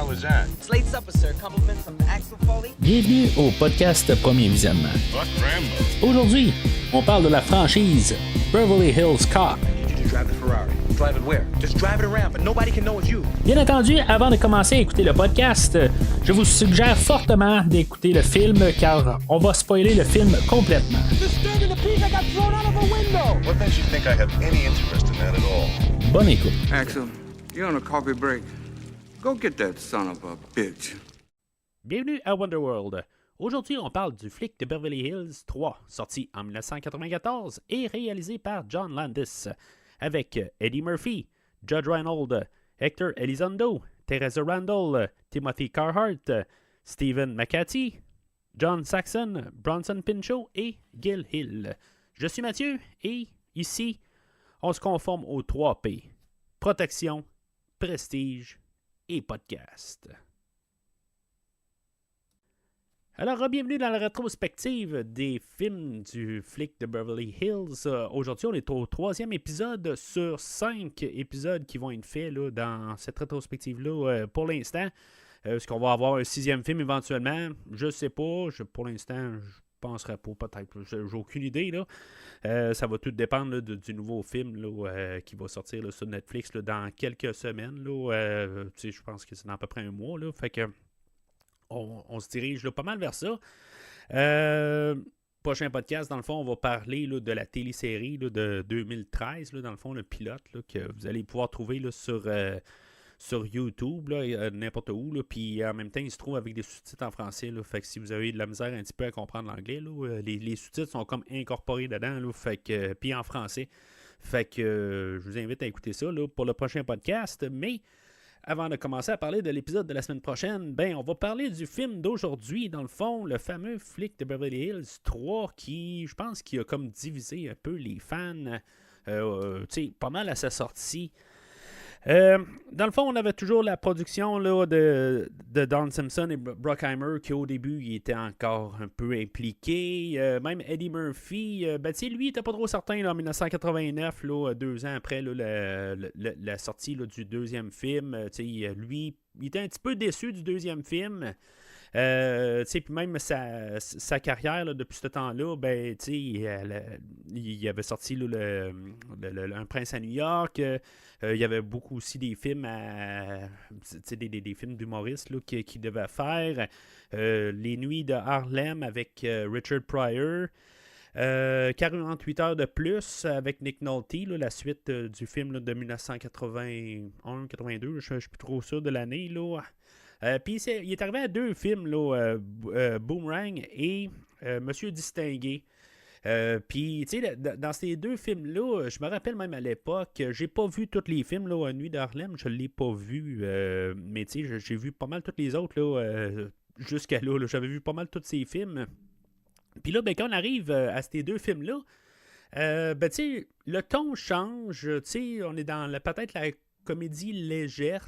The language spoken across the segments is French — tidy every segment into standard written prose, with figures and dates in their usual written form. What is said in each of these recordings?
hell is that? Slate supper, sir. Compliments of Axel Foley. Bienvenue au podcast Premier Visionnement. Buck Rambo. Aujourd'hui, on parle de la franchise Beverly Hills Cop. I need you to drive the Ferrari. Drive it where? Just drive it around, but nobody can know it's you. Bien entendu, avant de commencer à écouter le podcast, je vous suggère fortement d'écouter le film car on va spoiler le film complètement. Disturbing the peace, I got thrown out of a window. What makes you think I have any interest in that at all? Bonne écoute. Axel, you're on a coffee break. Go get that son of a bitch. Bienvenue à Wonderworld. Aujourd'hui, on parle du flic de Beverly Hills 3, sorti en 1994 et réalisé par John Landis, avec Eddie Murphy, Judge Reinhold, Hector Elizondo, Teresa Randall, Timothy Carhart, Stephen McCarthy, John Saxon, Bronson Pinchot et Gil Hill. Je suis Mathieu et ici, on se conforme aux 3 P. Protection, prestige et podcast. Alors, bienvenue dans la rétrospective des films du flic de Beverly Hills. Aujourd'hui, on est au 3e épisode sur 5 épisodes qui vont être faits là, dans cette rétrospective-là pour l'instant. Est-ce qu'on va avoir un 6e film éventuellement? Je sais pas. Pour l'instant, je penserais pas, peut-être. J'ai aucune idée. Là. Ça va tout dépendre là, du nouveau film là, qui va sortir là, sur Netflix là, dans quelques semaines. Là. Je pense que c'est dans à peu près un mois. Là. Fait que on se dirige là, pas mal vers ça. Prochain podcast, dans le fond, on va parler là, de la télésérie là, de 2013, là, dans le fond, le pilote là, que vous allez pouvoir trouver là, sur YouTube, là, n'importe où. Là, puis en même temps, il se trouve avec des sous-titres en français. Là, fait que si vous avez de la misère un petit peu à comprendre l'anglais, là, les sous-titres sont comme incorporés dedans. Là, fait que, puis en français. Fait que je vous invite à écouter ça là, pour le prochain podcast. Mais avant de commencer à parler de l'épisode de la semaine prochaine, on va parler du film d'aujourd'hui, dans le fond, le fameux flic de Beverly Hills 3, qui, je pense, qui a comme divisé un peu les fans, pas mal à sa sortie. Dans le fond, on avait toujours la production là, de Don Simpson et Bruckheimer qui au début il était encore un peu impliqué. Même Eddie Murphy, lui il était pas trop certain là, en 1989, là, 2 ans après là, la sortie là, du deuxième film. Lui, il était un petit peu déçu du deuxième film. Puis même sa carrière là, depuis ce temps-là, il avait sorti là, Un prince à New York. Il y avait beaucoup aussi des films des films d'humoristes là, qu'il devait faire. Les Nuits de Harlem avec Richard Pryor. 48 heures de plus avec Nick Nolte, là, la suite du film là, de 1981-82, je ne suis plus trop sûr de l'année. Puis il est arrivé à 2 films, là, Boomerang et Monsieur Distingué. Puis, tu sais, dans ces 2 films-là, je me rappelle même à l'époque, j'ai pas vu tous les films, là, Nuit d'Harlem, je l'ai pas vu, mais tu sais, j'ai vu pas mal tous les autres, là, jusqu'à là, j'avais vu pas mal tous ces films. Puis là, quand on arrive à ces 2 films-là, tu sais, le ton change, tu sais, on est dans peut-être la comédie légère.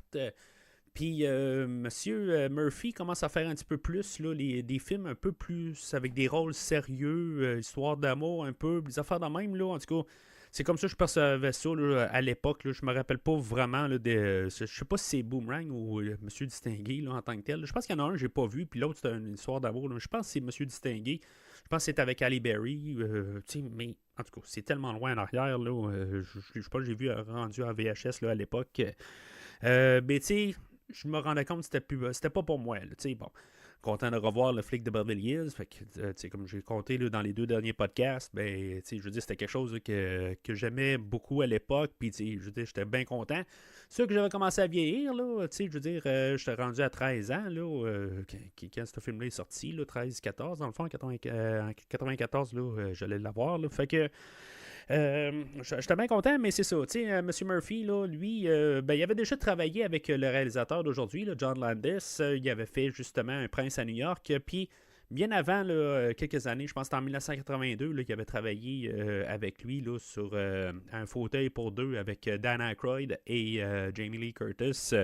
Puis Monsieur Murphy commence à faire un petit peu plus là, des films un peu plus avec des rôles sérieux, histoire d'amour un peu, des affaires de même. Là, en tout cas, c'est comme ça que je percevais ça là, à l'époque. Là, je me rappelle pas vraiment. Là, je sais pas si c'est Boomerang ou Monsieur Distingué là, en tant que tel. Je pense qu'il y en a un que j'ai pas vu, puis l'autre c'est une histoire d'amour. Là. Je pense que c'est Monsieur Distingué. Je pense que c'est avec Halle Berry. Mais en tout cas, c'est tellement loin en arrière. Là, je sais pas, j'ai vu rendu en VHS là, à l'époque. Mais tu sais, je me rendais compte que c'était pas pour moi. Là, bon, content de revoir le flic de Beverly Hills. Fait que, comme j'ai compté là, dans les 2 derniers podcasts, je veux dire, c'était quelque chose là, que j'aimais beaucoup à l'époque. Puis, je veux dire, j'étais bien content. C'est sûr que j'avais commencé à vieillir. Là, je veux dire, j'étais rendu à 13 ans là, quand ce film-là est sorti. Là, 13-14, dans le fond, en 94, là, j'allais l'avoir. Là, fait que j'étais bien content, mais c'est ça. M. Murphy, là, lui, il avait déjà travaillé avec le réalisateur d'aujourd'hui, là, John Landis. Il avait fait justement Un prince à New York. Puis, bien avant, là, quelques années, je pense que c'était en 1982, là, qu'il avait travaillé avec lui là, sur Un fauteuil pour 2 avec Dan Aykroyd et Jamie Lee Curtis.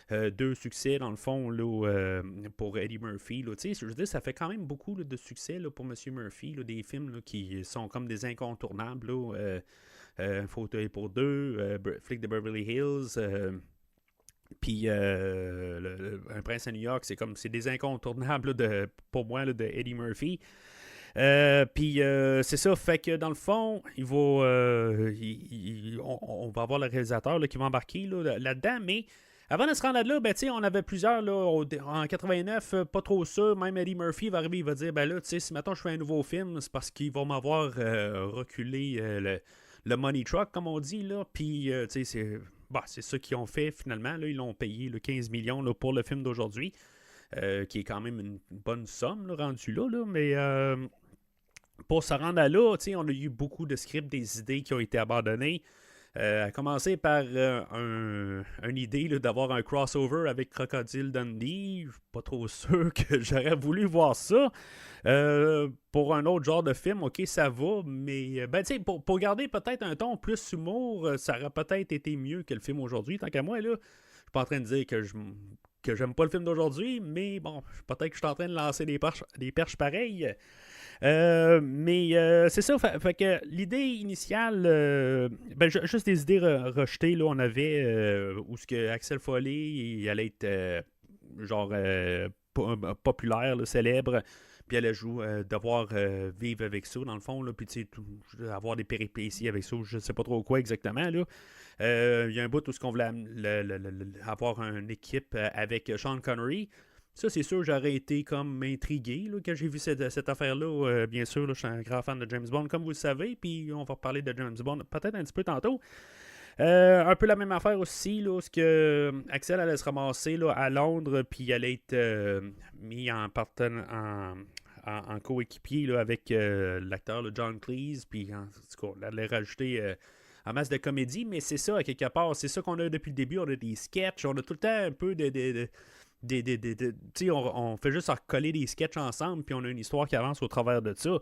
2 succès, dans le fond, là, pour Eddie Murphy. Là, je veux dire, ça fait quand même beaucoup là, de succès là, pour M. Murphy. Là, des films là, qui sont comme des incontournables. Là, Un fauteuil pour 2, Flic de Beverly Hills. Puis Un Prince à New York, c'est des incontournables là, pour moi là, de Eddie Murphy. Puis c'est ça, fait que dans le fond, on va avoir le réalisateur là, qui va embarquer là-dedans, mais avant de se rendre là, ben, on avait plusieurs là, en 89, pas trop sûr, même Eddie Murphy va arriver, il va dire, ben là, si maintenant je fais un nouveau film, c'est parce qu'ils vont m'avoir reculé le money truck, comme on dit, là, puis c'est ça qu'ils ont fait finalement, là, ils l'ont payé 15 millions là, pour le film d'aujourd'hui, qui est quand même une bonne somme là, rendue là, mais pour se rendre à là, on a eu beaucoup de scripts, des idées qui ont été abandonnées. À commencer par une idée là, d'avoir un crossover avec Crocodile Dundee. Je suis pas trop sûr que j'aurais voulu voir ça. Pour un autre genre de film, ok, ça va, mais pour garder peut-être un ton plus humour, ça aurait peut-être été mieux que le film aujourd'hui. Tant qu'à moi, là, je suis pas en train de dire que j'aime pas le film d'aujourd'hui, mais bon, peut-être que je suis en train de lancer des perches pareilles. Mais c'est ça, fait que l'idée initiale, juste des idées rejetées, là, on avait où ce que Axel Foley, il allait être populaire, là, célèbre, puis elle allait devoir vivre avec ça, dans le fond, là, puis avoir des péripéties avec ça, je sais pas trop quoi exactement, là. Il y a un bout où ce qu'on voulait avoir une équipe avec Sean Connery. Ça, c'est sûr, j'aurais été comme intrigué là, quand j'ai vu cette affaire-là. Bien sûr, là, je suis un grand fan de James Bond, comme vous le savez, puis on va reparler de James Bond peut-être un petit peu tantôt. Un peu la même affaire aussi, là, ce que Axel allait se ramasser là, à Londres, puis il allait être mis en coéquipier là, avec l'acteur là, John Cleese, puis en tout cas, on allait rajouter en masse de comédie, mais c'est ça, à quelque part, c'est ça qu'on a depuis le début, on a des sketchs, on a tout le temps un peu on fait juste recoller des sketchs ensemble, puis on a une histoire qui avance au travers de ça.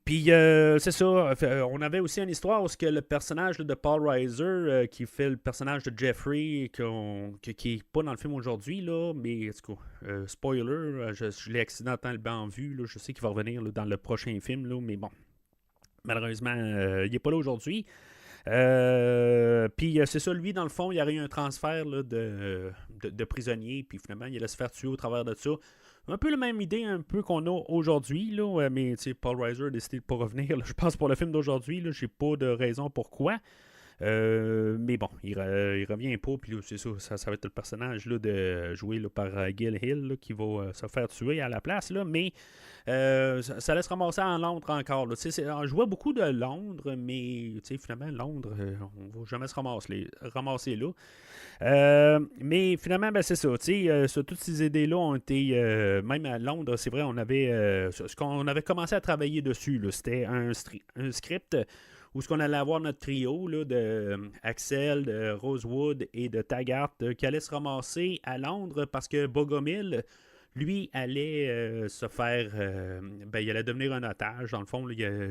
Puis c'est ça, on avait aussi une histoire où le personnage là, de Paul Reiser, qui fait le personnage de Jeffrey, qui est pas dans le film aujourd'hui, là, mais en tout cas, spoiler, je l'ai accidentellement vu, là, je sais qu'il va revenir là, dans le prochain film, là, mais bon, malheureusement, il n'est pas là aujourd'hui. Puis c'est ça, lui, dans le fond, il y aurait eu un transfert là, de prisonnier, puis finalement, il allait se faire tuer au travers de ça. Un peu la même idée un peu qu'on a aujourd'hui, là, mais Paul Reiser a décidé de ne pas revenir. Là, je pense pour le film d'aujourd'hui, là, j'ai pas de raison pourquoi. Mais bon, il revient pas, puis c'est ça va être le personnage là, joué là, par Gil Hill là, qui va se faire tuer à la place, là, mais ça laisse ramasser en Londres encore. Là. On jouait beaucoup de Londres, mais finalement, Londres, on va jamais se ramasser là. Mais finalement, c'est ça. Toutes ces idées-là ont été, même à Londres, c'est vrai, on avait ce qu'on avait commencé à travailler dessus. Là, c'était un script où ce qu'on allait avoir notre trio là, de Axel, de Rosewood et de Taggart qui allait se ramasser à Londres parce que Bogomil, lui, allait se faire... il allait devenir un otage. Dans le fond, il y a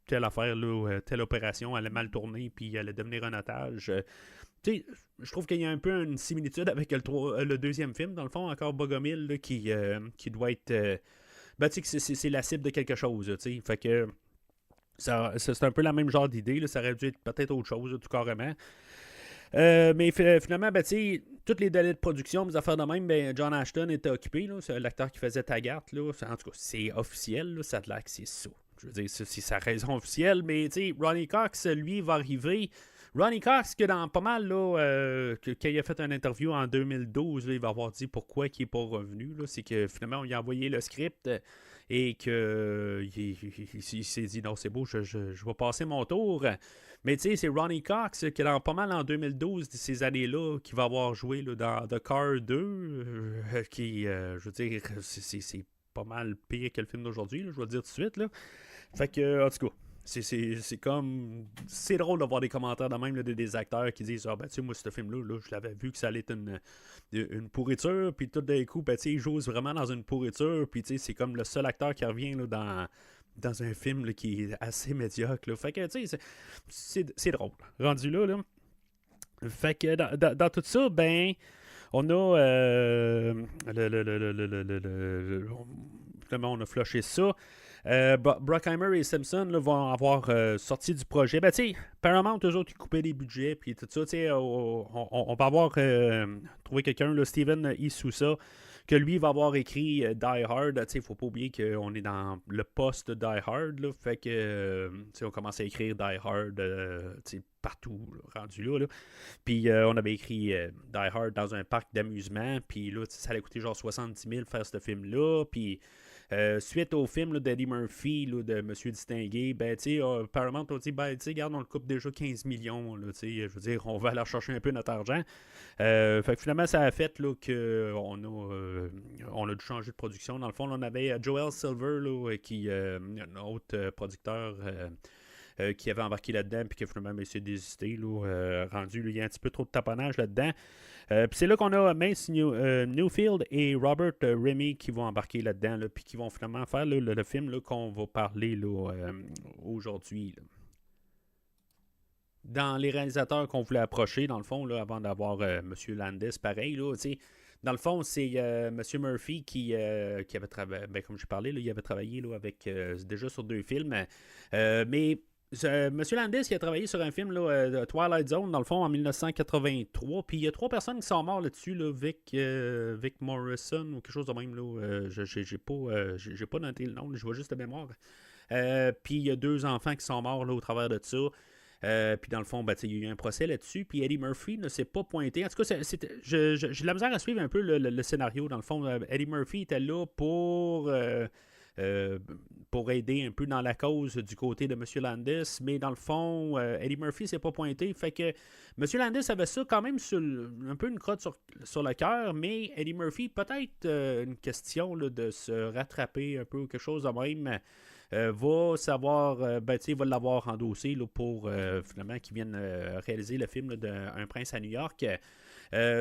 telle affaire, là, telle opération allait mal tourner, puis il allait devenir un otage. Je trouve qu'il y a un peu une similitude avec le deuxième film. Dans le fond, encore Bogomil là, qui doit être... c'est la cible de quelque chose. Fait que... c'est un peu la même genre d'idée. Là. Ça aurait dû être peut-être autre chose, là, tout carrément. Mais finalement, toutes les délais de production, les affaires de même, John Ashton était occupé. Là, c'est l'acteur qui faisait Taggart. Là. En tout cas, c'est officiel. Là, ça a l'air que c'est ça. Je veux dire, c'est sa raison officielle. Mais Ronny Cox, lui, va arriver. Ronny Cox, que dans pas mal, là, quand il a fait une interview en 2012, là, il va avoir dit pourquoi il n'est pas revenu. Là. C'est que finalement, on lui a envoyé le script. Et qu'il s'est dit non, c'est beau, je vais passer mon tour. Mais c'est Ronny Cox qui, dans pas mal en 2012, de ces années-là, qui va avoir joué là, dans The Car 2, qui, je veux dire, c'est pas mal pire que le film d'aujourd'hui, là, je vais le dire tout de suite. Là. Fait que, en tout cas, c'est comme... C'est drôle de voir des commentaires de même là, des acteurs qui disent « Ah, moi, ce film-là, là, je l'avais vu que ça allait être une pourriture, puis tout d'un coup, il joue vraiment dans une pourriture, puis c'est comme le seul acteur qui revient là, dans un film là, qui est assez médiocre. Là. Fait que, c'est drôle. Rendu là. Fait que, dans tout ça, on a... Finalement, on a flushé ça. Bruckheimer et Simpson là, vont avoir sorti du projet. Ben, tu sais, Paramount, eux autres, ils coupaient des budgets, puis tout ça. Tu sais, on va avoir trouvé quelqu'un, là, Steven Isusa, que lui va avoir écrit Die Hard. Tu sais, il faut pas oublier qu'on est dans le post Die Hard, là, fait que, tu sais, on commence à écrire Die Hard, tu sais, partout, là, rendu là. Puis on avait écrit Die Hard dans un parc d'amusement, puis là, ça allait coûter genre 70 000 faire ce film-là, puis suite au film d'Eddie Murphy, là, de Monsieur Distingué, ben, tu sais, Paramount a dit, ben, tu sais, regarde, on le coupe déjà 15 millions, là, tu sais, je veux dire, on va aller chercher un peu notre argent. Fait que finalement, ça a fait là, qu'on on a dû changer de production. Dans le fond, là, on avait Joel Silver, là, qui un autre producteur qui avait embarqué là-dedans, puis qui a finalement essayé de désister, là, rendu, là, il y a un petit peu trop de taponnage là-dedans. Puis c'est là qu'on a Mace Newfield et Robert Remy qui vont embarquer là-dedans, là, puis qui vont finalement faire là, le film là, qu'on va parler là, aujourd'hui. Là. Dans les réalisateurs qu'on voulait approcher, dans le fond, là, avant d'avoir M. Landis, pareil, là, dans le fond, c'est M. Murphy qui avait travaillé, ben, comme j'ai parlé, là, il avait travaillé là, avec déjà sur 2 films, mais Monsieur Landis qui a travaillé sur un film là, Twilight Zone dans le fond en 1983, puis il y a 3 personnes qui sont mortes là-dessus, là, Vic Morrison ou quelque chose de même là, j'ai pas noté le nom, je vois juste de mémoire. Puis il y a 2 enfants qui sont morts là, au travers de ça. Puis dans le fond, ben, il y a eu un procès là-dessus. Puis Eddie Murphy ne s'est pas pointé. En tout cas, j'ai de la misère à suivre un peu le scénario. Dans le fond, Eddie Murphy était là pour aider un peu dans la cause du côté de M. Landis. Mais dans le fond, Eddie Murphy ne s'est pas pointé. Fait que M. Landis avait ça quand même un peu une crotte sur le cœur. Mais Eddie Murphy, peut-être une question là, de se rattraper un peu ou quelque chose de même. Va savoir, il va l'avoir endossé là, pour finalement qu'il vienne réaliser le film là, d'Un prince à New York.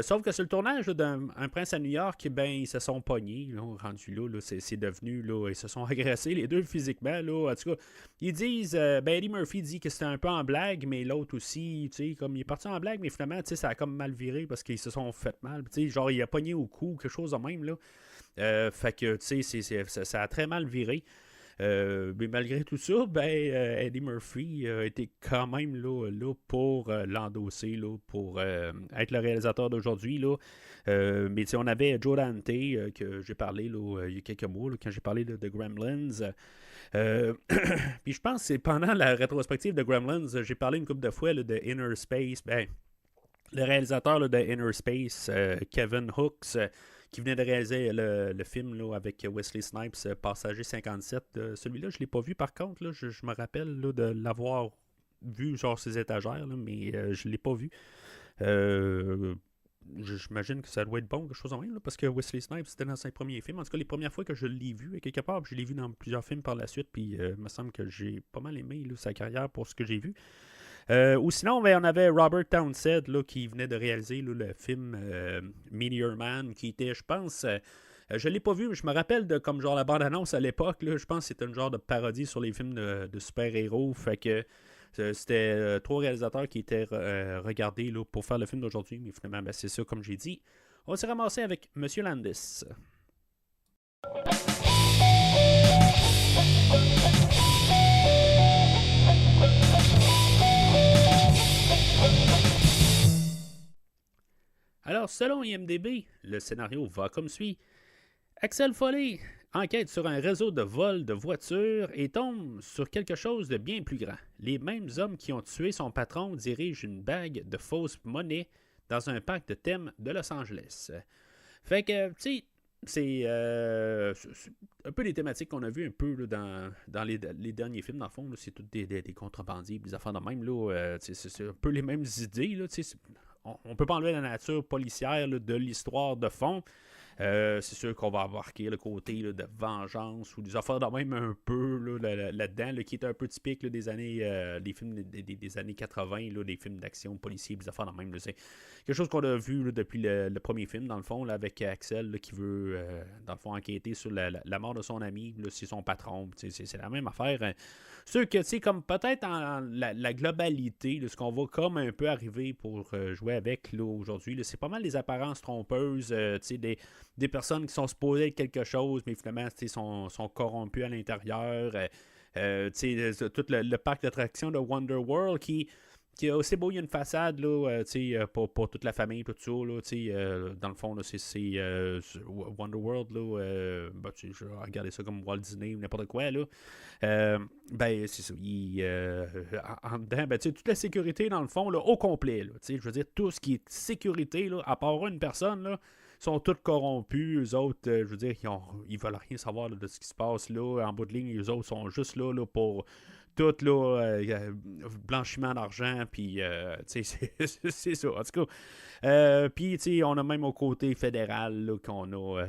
Sauf que sur le tournage là, d'Un prince à New York, ben ils se sont pognés, là, rendus là, c'est devenu, là, ils se sont agressés les deux physiquement. Là, en tout cas, ils disent, Eddie Murphy dit que c'était un peu en blague, mais l'autre aussi, tu sais, comme il est parti en blague, mais finalement, tu sais, ça a comme mal viré parce qu'ils se sont fait mal. Tu sais, genre, il a pogné au cou, quelque chose de même, là. Fait que, tu sais, ça a très mal viré. Mais malgré tout ça, Eddie Murphy était quand même là pour l'endosser, là, pour être le réalisateur d'aujourd'hui. Là. Mais on avait Joe Dante, que j'ai parlé là, il y a quelques mois, là, quand j'ai parlé de Gremlins. Puis je pense que c'est pendant la rétrospective de Gremlins, j'ai parlé une couple de fois là, de Inner Space. Le réalisateur là, de Inner Space, Kevin Hooks, qui venait de réaliser le film là, avec Wesley Snipes, Passager 57. Celui-là, je ne l'ai pas vu par contre. Là, je me rappelle là, de l'avoir vu genre ses étagères, là, mais je ne l'ai pas vu. J'imagine que ça doit être bon, quelque chose en même, là, parce que Wesley Snipes, c'était dans ses premiers films. En tout cas, les premières fois que je l'ai vu, quelque part, je l'ai vu dans plusieurs films par la suite, puis il me semble que j'ai pas mal aimé là, sa carrière pour ce que j'ai vu. Ou sinon, on avait Robert Townsend là, qui venait de réaliser là, le film Meteor Man, qui était, je pense, je ne l'ai pas vu, mais je me rappelle de comme genre la bande-annonce à l'époque, là, je pense que c'était un genre de parodie sur les films de super-héros, fait que c'était 3 réalisateurs qui étaient regardés là, pour faire le film d'aujourd'hui, mais finalement, c'est ça, comme j'ai dit. On s'est ramassé avec M. Landis. Alors, selon IMDb, le scénario va comme suit. Axel Foley enquête sur un réseau de vol de voitures et tombe sur quelque chose de bien plus grand. Les mêmes hommes qui ont tué son patron dirigent une bague de fausse monnaie dans un parc de thème de Los Angeles. Fait que, tu sais, c'est un peu les thématiques qu'on a vues un peu là, dans les derniers films, dans le fond. Là, c'est toutes des contrebandiers, des affaires de même. Là, c'est un peu les mêmes idées. Là, on ne peut pas enlever la nature policière là, de l'histoire de fond. C'est sûr qu'on va embarquer le côté là, de vengeance ou des affaires de même un peu là-dedans, là, qui est un peu typique là, des années des films des années 80, là, des films d'action policiers, des affaires de même. Là, c'est quelque chose qu'on a vu là, depuis le premier film, dans le fond, là, avec Axel là, qui veut, dans le fond, enquêter sur la mort de son ami. Là, c'est son patron. C'est la même affaire. Sûr que, tu sais, comme peut-être en la globalité, là, ce qu'on va comme un peu arriver pour jouer avec là, aujourd'hui, là, c'est pas mal les apparences trompeuses, tu sais, des personnes qui sont supposées être quelque chose, mais finalement, sont corrompues à l'intérieur. Tout le parc d'attractions de Wonder World qui a aussi beau, il y a une façade là, pour toute la famille, tout ça. Là, dans le fond, là, c'est Wonder World. Là, je vais regarder ça comme Walt Disney ou n'importe quoi. Là. Ben, c'est ça. En dedans, ben, toute la sécurité, dans le fond, là, au complet. Là, je veux dire, tout ce qui est sécurité, là, à part une personne, là, sont tous corrompus. Eux autres, je veux dire, ils veulent rien savoir là, de ce qui se passe là. En bout de ligne, eux autres sont juste là pour tout là, blanchiment d'argent, puis c'est ça. En tout cas, puis on a même au côté fédéral là, qu'on a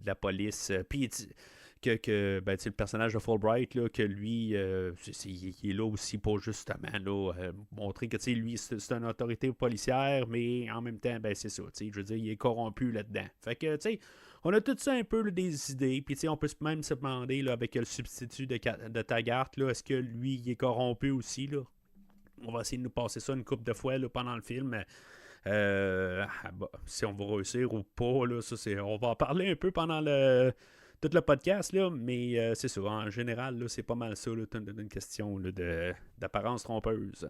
la police, puis que le personnage de Fulbright, là, que lui, il est là aussi pour justement là, montrer que lui, c'est une autorité policière, mais en même temps, ben c'est ça. Je veux dire, il est corrompu là-dedans. Fait que, tu sais, on a tout ça un peu là, des idées, puis on peut même se demander là, avec le substitut de Taggart, là, est-ce que lui, il est corrompu aussi, là? On va essayer de nous passer ça une couple de fois là, pendant le film. Si on va réussir ou pas, là, ça, on va en parler un peu pendant tout le podcast, là, mais c'est ça. En général, là, c'est pas mal ça, là, une question là, d'apparence trompeuse.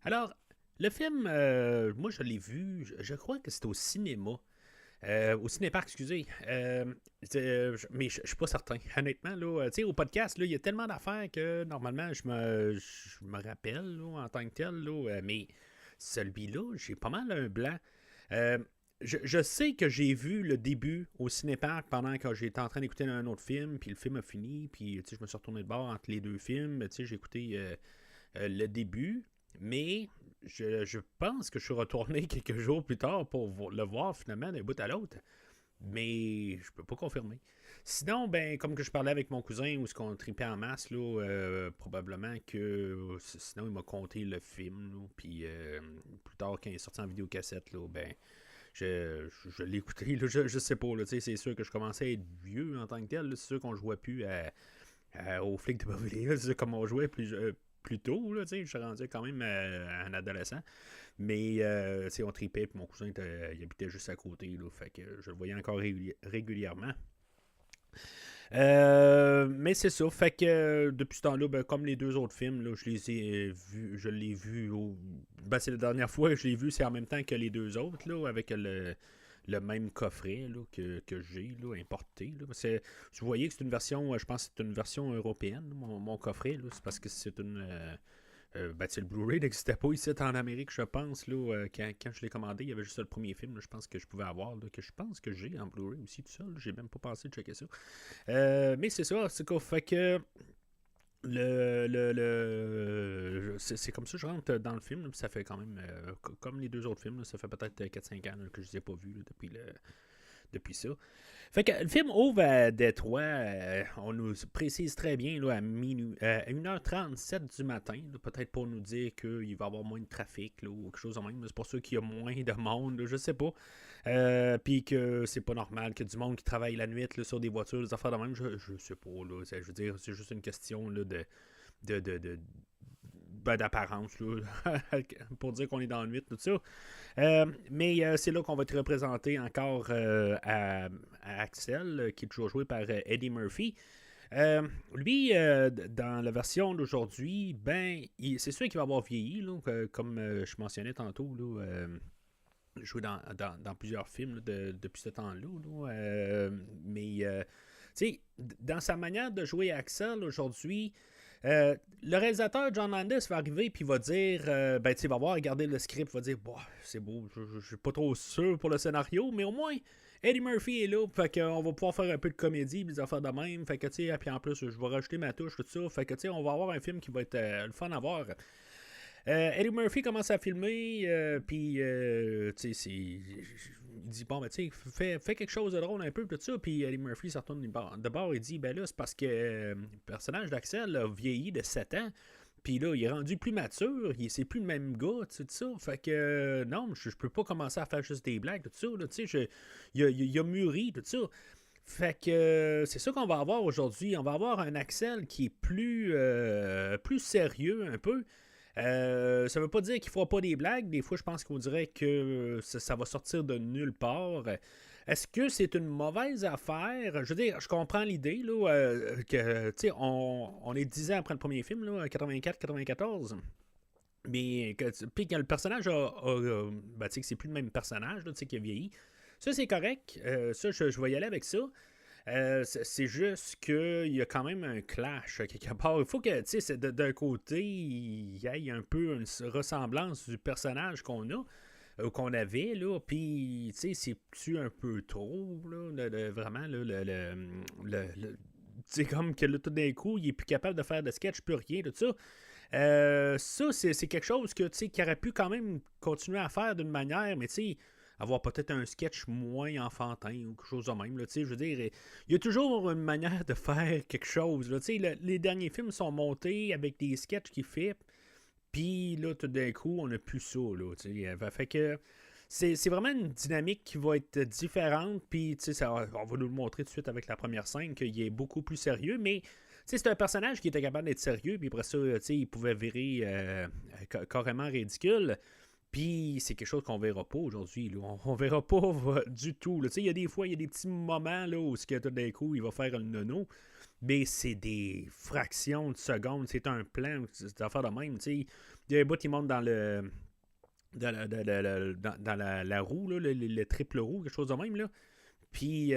Alors, le film, moi je l'ai vu, je crois que c'était au cinéma. Au cinéparc, excusez. Mais je suis pas certain. Honnêtement, là, au podcast, il y a tellement d'affaires que normalement je me rappelle là, en tant que tel. Là, mais celui-là, j'ai pas mal un blanc. Je sais que j'ai vu le début au cinéparc pendant que j'étais en train d'écouter un autre film, puis le film a fini, puis je me suis retourné de bord entre les deux films. J'ai écouté le début. Mais je pense que je suis retourné quelques jours plus tard pour le voir finalement d'un bout à l'autre. Mais je peux pas confirmer. Sinon, ben comme que je parlais avec mon cousin où ce qu'on tripait en masse, là, probablement que sinon il m'a conté le film. Là, puis plus tard quand il est sorti en vidéocassette, là, ben je l'ai écouté. Là, je sais pas. Là, c'est sûr que je commençais à être vieux en tant que tel. Là, c'est sûr qu'on jouait plus aux flics de Beverly Hills comme on jouait plus tôt, là, je suis rendu quand même un adolescent. Mais on tripait, puis mon cousin il habitait juste à côté, là, fait que je le voyais encore régulièrement. Mais c'est ça, fait que depuis ce temps-là, ben, comme les deux autres films, là, je l'ai vu c'est la dernière fois que je l'ai vu, c'est en même temps que les deux autres, là, avec le même coffret là, que j'ai là, importé. Là. Vous voyez que c'est une version, je pense que c'est une version européenne, mon coffret. Là, c'est parce que c'est une. Le Blu-ray n'existait pas ici en Amérique, je pense. Là, quand je l'ai commandé, il y avait juste le premier film, là, je pense que je pouvais avoir, là, que je pense que j'ai en Blu-ray aussi, tout ça. J'ai même pas pensé de checker ça. Mais c'est ça, c'est quoi. Fait que. C'est comme ça que je rentre dans le film. Là, ça fait quand même, comme les deux autres films, là, ça fait peut-être 4-5 ans là, que je ne les ai pas vus là, depuis ça. Fait que le film ouvre à Détroit. On nous précise très bien là, à 1h37 du matin. Là, peut-être pour nous dire qu'il va y avoir moins de trafic là, ou quelque chose de même. C'est pour ça qu'il y a moins de monde. Là, je sais pas. Puis que c'est pas normal qu'il y ait du monde qui travaille la nuit là, sur des voitures, des affaires de même. Je sais pas. Là, je veux dire, c'est juste une question là, d'apparence là, pour dire qu'on est dans la nuit, tout ça. Mais c'est là qu'on va être représenté encore à Axel, qui est toujours joué par Eddie Murphy. Lui, dans la version d'aujourd'hui, ben, c'est sûr qu'il va avoir vieilli, là, comme je mentionnais tantôt, là, joué dans plusieurs films là, depuis ce temps-là. Mais, tu sais, dans sa manière de jouer Axel aujourd'hui, le réalisateur John Landis va arriver et va dire il va voir, regarder le script, va dire c'est beau, je suis pas trop sûr pour le scénario, mais au moins Eddie Murphy est là, fait qu'on va pouvoir faire un peu de comédie, des affaires de même, fait que tu sais, puis en plus je vais rajouter ma touche, tout ça, fait que tu sais, on va avoir un film qui va être le fun à voir. Eddie Murphy commence à filmer, puis tu sais, il dit bon, ben tu sais, fais quelque chose de drôle un peu, tout ça, puis Eddie Murphy se retourne de bord et dit ben là, c'est parce que le personnage d'Axel a vieilli de 7 ans. Puis là, il est rendu plus mature, c'est plus le même gars, tout ça. Fait que non, je peux pas commencer à faire juste des blagues, tout ça. Tu sais, il a mûri, tout ça. Fait que c'est ça qu'on va avoir aujourd'hui. On va avoir un Axel qui est plus sérieux un peu. Ça veut pas dire qu'il fera pas des blagues. Des fois, je pense qu'on dirait que ça va sortir de nulle part. Est-ce que c'est une mauvaise affaire? Je veux dire, je comprends l'idée là, que, tu sais, on est 10 ans après le premier film, là, 84-94. Mais puis que le personnage ben, tu sais, que c'est plus le même personnage, là, tu sais, qui a vieilli. Ça, c'est correct. Ça, je vais y aller avec ça. C'est juste qu'il y a quand même un clash quelque part. Il faut que, tu sais, d'un côté, il y ait un peu une ressemblance du personnage qu'on a, qu'on avait, là. Puis, tu sais, c'est-tu un peu trop, là, vraiment, là, tu sais, comme que là, tout d'un coup, il est plus capable de faire de sketch, plus rien, tout ça. Ça, c'est quelque chose que, tu sais, qu'il aurait pu quand même continuer à faire d'une manière, mais tu sais, avoir peut-être un sketch moins enfantin ou quelque chose de même. Là, je veux dire, il y a toujours une manière de faire quelque chose. Là, les derniers films sont montés avec des sketchs qu'il fait, puis là, tout d'un coup, on n'a plus ça. Là, fait que c'est vraiment une dynamique qui va être différente, puis on va nous le montrer tout de suite avec la première scène, qu'il est beaucoup plus sérieux, mais c'est un personnage qui était capable d'être sérieux, puis après ça, il pouvait virer carrément ridicule. Puis c'est quelque chose qu'on verra pas aujourd'hui. Là. On verra pas du tout. Il y a des fois, il y a des petits moments là, où tout d'un coup, il va faire le nono. Mais c'est des fractions de secondes. C'est un plan. C'est une affaire de même. Il y a un bout qui monte dans le. Dans la roue, là, le triple roue, quelque chose de même. Là. Puis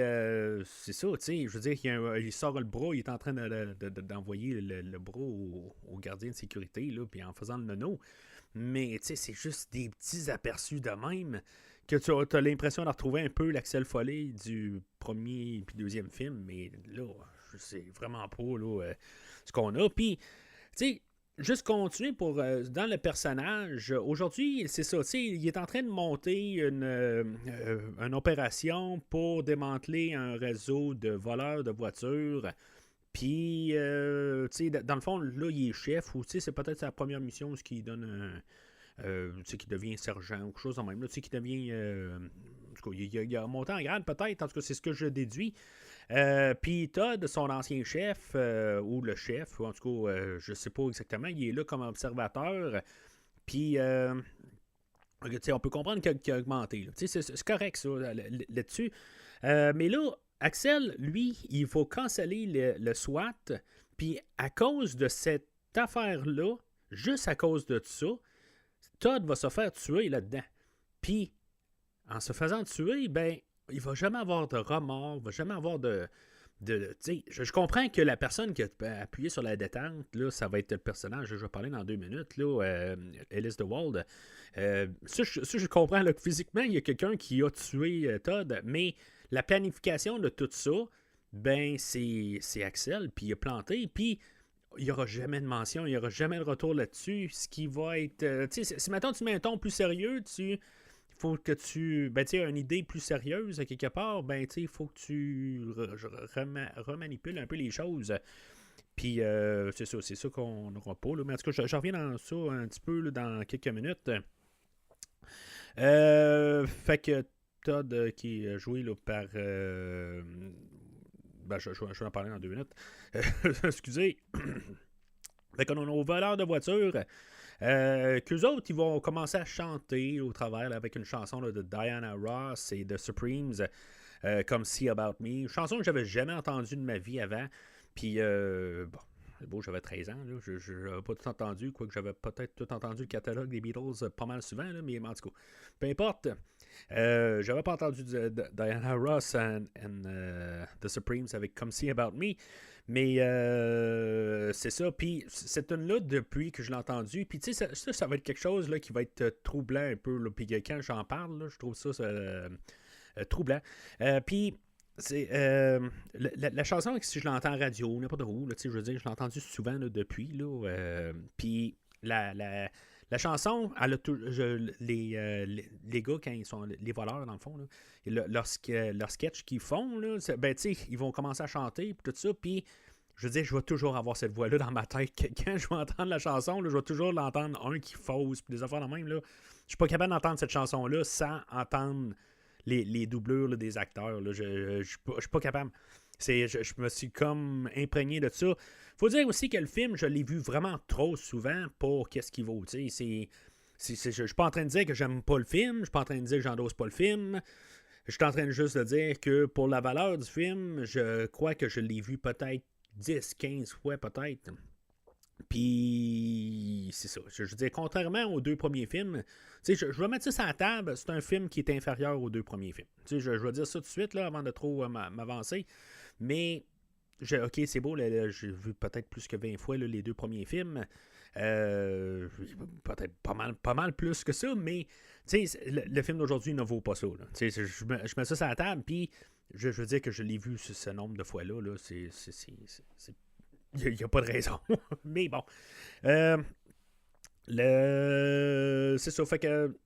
c'est ça, je veux dire, il sort le bras, il est en train d'envoyer le bras au gardien de sécurité, là, puis en faisant le nono. Mais c'est juste des petits aperçus de même que tu as l'impression de retrouver un peu l'Axel Foley du premier et deuxième film. Mais là, je sais vraiment pas là, ce qu'on a. Puis, tu sais, juste continuer dans le personnage. Aujourd'hui, c'est ça, il est en train de monter une opération pour démanteler un réseau de voleurs de voitures. Puis, dans le fond, là, il est chef, ou c'est peut-être sa première mission, ce qui donne qui devient sergent, ou quelque chose de même, là, qui devient. En tout cas, il a monté en grade, peut-être, en tout cas, c'est ce que je déduis. Puis Todd, son ancien chef, ou le chef, ou en tout cas, je sais pas exactement, il est là comme observateur. Puis, on peut comprendre qu'il a augmenté. Là. C'est correct, ça, là-dessus. Mais là, Axel, lui, il faut canceller le SWAT. Puis, à cause de cette affaire-là, juste à cause de ça, Todd va se faire tuer là-dedans. Puis, en se faisant tuer, ben, il va jamais avoir de remords, il va jamais avoir je comprends que la personne qui a appuyé sur la détente, là, ça va être le personnage, je vais parler dans 2 minutes, là, Alice DeWald. Ça, je comprends là, que physiquement, il y a quelqu'un qui a tué Todd, mais la planification de tout ça, ben, c'est Axel, puis il a planté, puis il n'y aura jamais de mention, il n'y aura jamais de retour là-dessus, ce qui va être... si maintenant tu mets un ton plus sérieux, il faut que tu... Ben, tu sais, une idée plus sérieuse, à quelque part, ben, tu sais, il faut que tu remanipules un peu les choses. Puis, c'est ça qu'on n'aura pas, là. Mais en tout cas, je reviens dans ça un petit peu, là, dans quelques minutes. Fait que Todd, qui est joué là, par... Ben, je vais en parler dans 2 minutes. Excusez. Fait qu'on a nos voleurs de voitures. Qu'eux autres, ils vont commencer à chanter au travers là, avec une chanson là, de Diana Ross et de Supremes, comme See About Me. Une chanson que j'avais jamais entendue de ma vie avant. Puis, bon, c'est beau, j'avais 13 ans. Là, je n'avais pas tout entendu, quoique j'avais peut-être tout entendu le catalogue des Beatles pas mal souvent, là, mais en tout cas, peu importe. J'avais pas entendu Diana Ross and The Supremes avec Come See About Me. Mais c'est ça. Puis cette tune-là, depuis que je l'ai entendue, puis tu sais, ça va être quelque chose là, qui va être troublant un peu. Puis quand j'en parle, là, je trouve ça troublant. Puis c'est la chanson, si je l'entends en radio, n'importe où, là, je veux dire, je l'ai entendue souvent là, depuis. Puis la chanson, elle a les gars, quand ils sont les voleurs, dans le fond, là, leur sketch qu'ils font, là, ben, ils vont commencer à chanter, puis tout ça, puis je veux dire, je vais toujours avoir cette voix-là dans ma tête. Quand je vais entendre la chanson, là, je vais toujours l'entendre un qui fausse, puis des affaires de même. Là. Je suis pas capable d'entendre cette chanson-là sans entendre les doublures là, des acteurs. Là, je suis pas capable. Je me suis comme imprégné de ça. Faut dire aussi que le film, je l'ai vu vraiment trop souvent pour qu'est-ce qu'il vaut. Je suis pas en train de dire que j'aime pas le film. Je suis pas en train de dire que j'endosse pas le film. Je suis en train juste de dire que pour la valeur du film, je crois que je l'ai vu peut-être 10, 15 fois peut-être. Puis, c'est ça. Je veux dire, contrairement aux deux premiers films, je vais mettre ça sur la table, c'est un film qui est inférieur aux deux premiers films. Je vais dire ça tout de suite, là, avant de trop m'avancer. Mais, ok, c'est beau, là, j'ai vu peut-être plus que 20 fois là, les deux premiers films. Peut-être pas mal plus que ça, mais le film d'aujourd'hui ne vaut pas ça. Là. Je mets ça sur la table, puis je veux dire que je l'ai vu ce nombre de fois-là. Là, il n'y a pas de raison. Mais bon. C'est ça. Fait que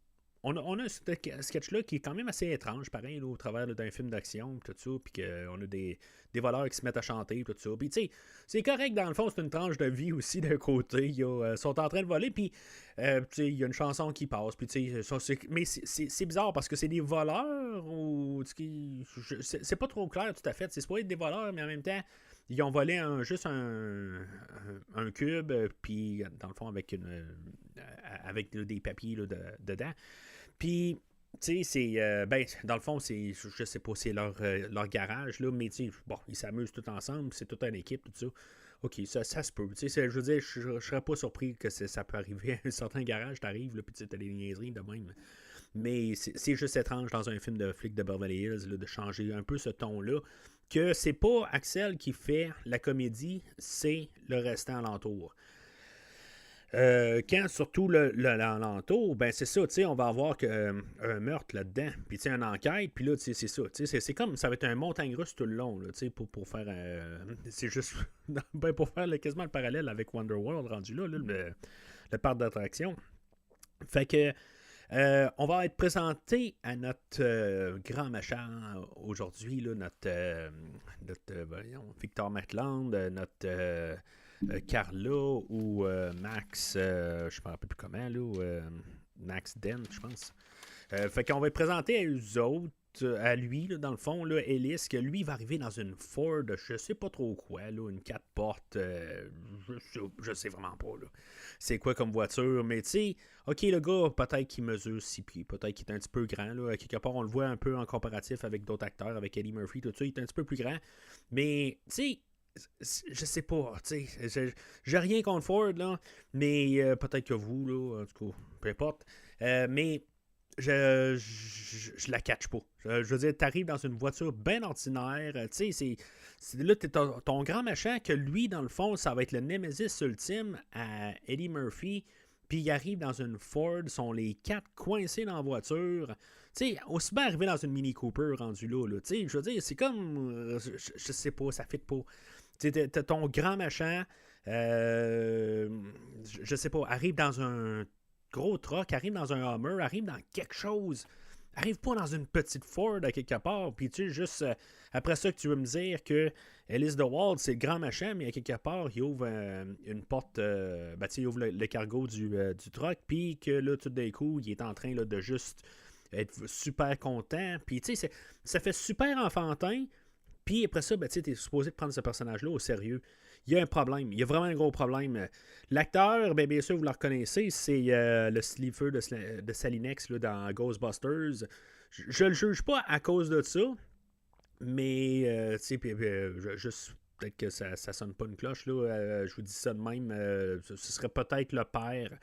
on a un sketch-là qui est quand même assez étrange, pareil, là, au travers là, d'un film d'action, tout ça, puis qu'on a des voleurs qui se mettent à chanter, tout ça. Puis, tu sais, c'est correct, dans le fond, c'est une tranche de vie aussi d'un côté. Ils sont en train de voler, puis, tu sais, il y a une chanson qui passe, puis, tu sais, mais c'est bizarre parce que c'est des voleurs ou. C'est pas trop clair, tout à fait. C'est supposé être des voleurs, mais en même temps, ils ont volé juste un cube, puis, dans le fond, avec des papiers là, dedans. Puis, tu sais, c'est. Dans le fond, c'est. Je sais pas, c'est leur garage, là, mais tu sais, bon, ils s'amusent tous ensemble, c'est toute une équipe, tout ça. Ok, ça se peut. Tu sais, je veux dire, je serais pas surpris que ça peut arriver à un certain garage, t'arrives, là, puis tu as des niaiseries de même. Mais c'est juste étrange dans un film de flic de Beverly Hills, là, de changer un peu ce ton-là. Que c'est pas Axel qui fait la comédie, c'est le restant alentour. Quand surtout l'alentour, ben c'est ça, tu sais, on va avoir un meurtre là-dedans, puis tu sais, une enquête, puis là, tu sais, c'est ça, tu sais, c'est comme, ça va être un montagne russe tout le long, là, tu sais, pour faire, c'est juste, ben pour faire quasiment le parallèle avec Wonderworld rendu là, le parc d'attractions. Fait que, on va être présenté à notre grand méchant aujourd'hui, là, notre Victor McLeod, notre Carla ou Max, je me rappelle plus comment, là, Max Dent, je pense. Fait qu'on va être présenté à eux autres, à lui, là, dans le fond, là, Ellis, que lui va arriver dans une Ford, je sais pas trop quoi, là, une 4 portes, je sais vraiment pas, là. C'est quoi comme voiture, mais tu sais, ok, le gars, peut-être qu'il mesure 6 pieds, peut-être qu'il est un petit peu grand, là, quelque part, on le voit un peu en comparatif avec d'autres acteurs, avec Eddie Murphy, tout ça, il est un petit peu plus grand, mais, tu sais, je sais pas, tu sais, j'ai rien contre Ford, là, mais peut-être que vous, là, en tout cas, peu importe, mais je la catch pas. Je veux dire, t'arrives dans une voiture bien ordinaire, tu sais, là, t'es ton grand machin, que lui, dans le fond, ça va être le Nemesis ultime à Eddie Murphy, puis il arrive dans une Ford, sont les 4 coincés dans la voiture. Tu sais, aussi bien arriver dans une Mini Cooper rendu là, tu sais, je veux dire, c'est comme, je sais pas, ça fit pas. Tu sais, t'as ton grand machin, je sais pas, arrive dans un gros truck, arrive dans un Hummer, arrive dans quelque chose, arrive pas dans une petite Ford à quelque part, puis tu sais, juste après ça que tu veux me dire que Ellis DeWalt, c'est le grand machin, mais à quelque part, il ouvre une porte, tu sais, il ouvre le cargo du truck, puis que là, tout d'un coup, il est en train là, de juste être super content, puis tu sais, ça fait super enfantin, puis après ça, ben, tu es supposé de prendre ce personnage-là au sérieux. Il y a un problème. Il y a vraiment un gros problème. L'acteur, ben, bien sûr, vous le reconnaissez, c'est le Slifer de Salinex là, dans Ghostbusters. Je le juge pas à cause de ça, mais tu sais, juste peut-être que ça sonne pas une cloche. Là, je vous dis ça de même. Ce serait peut-être le père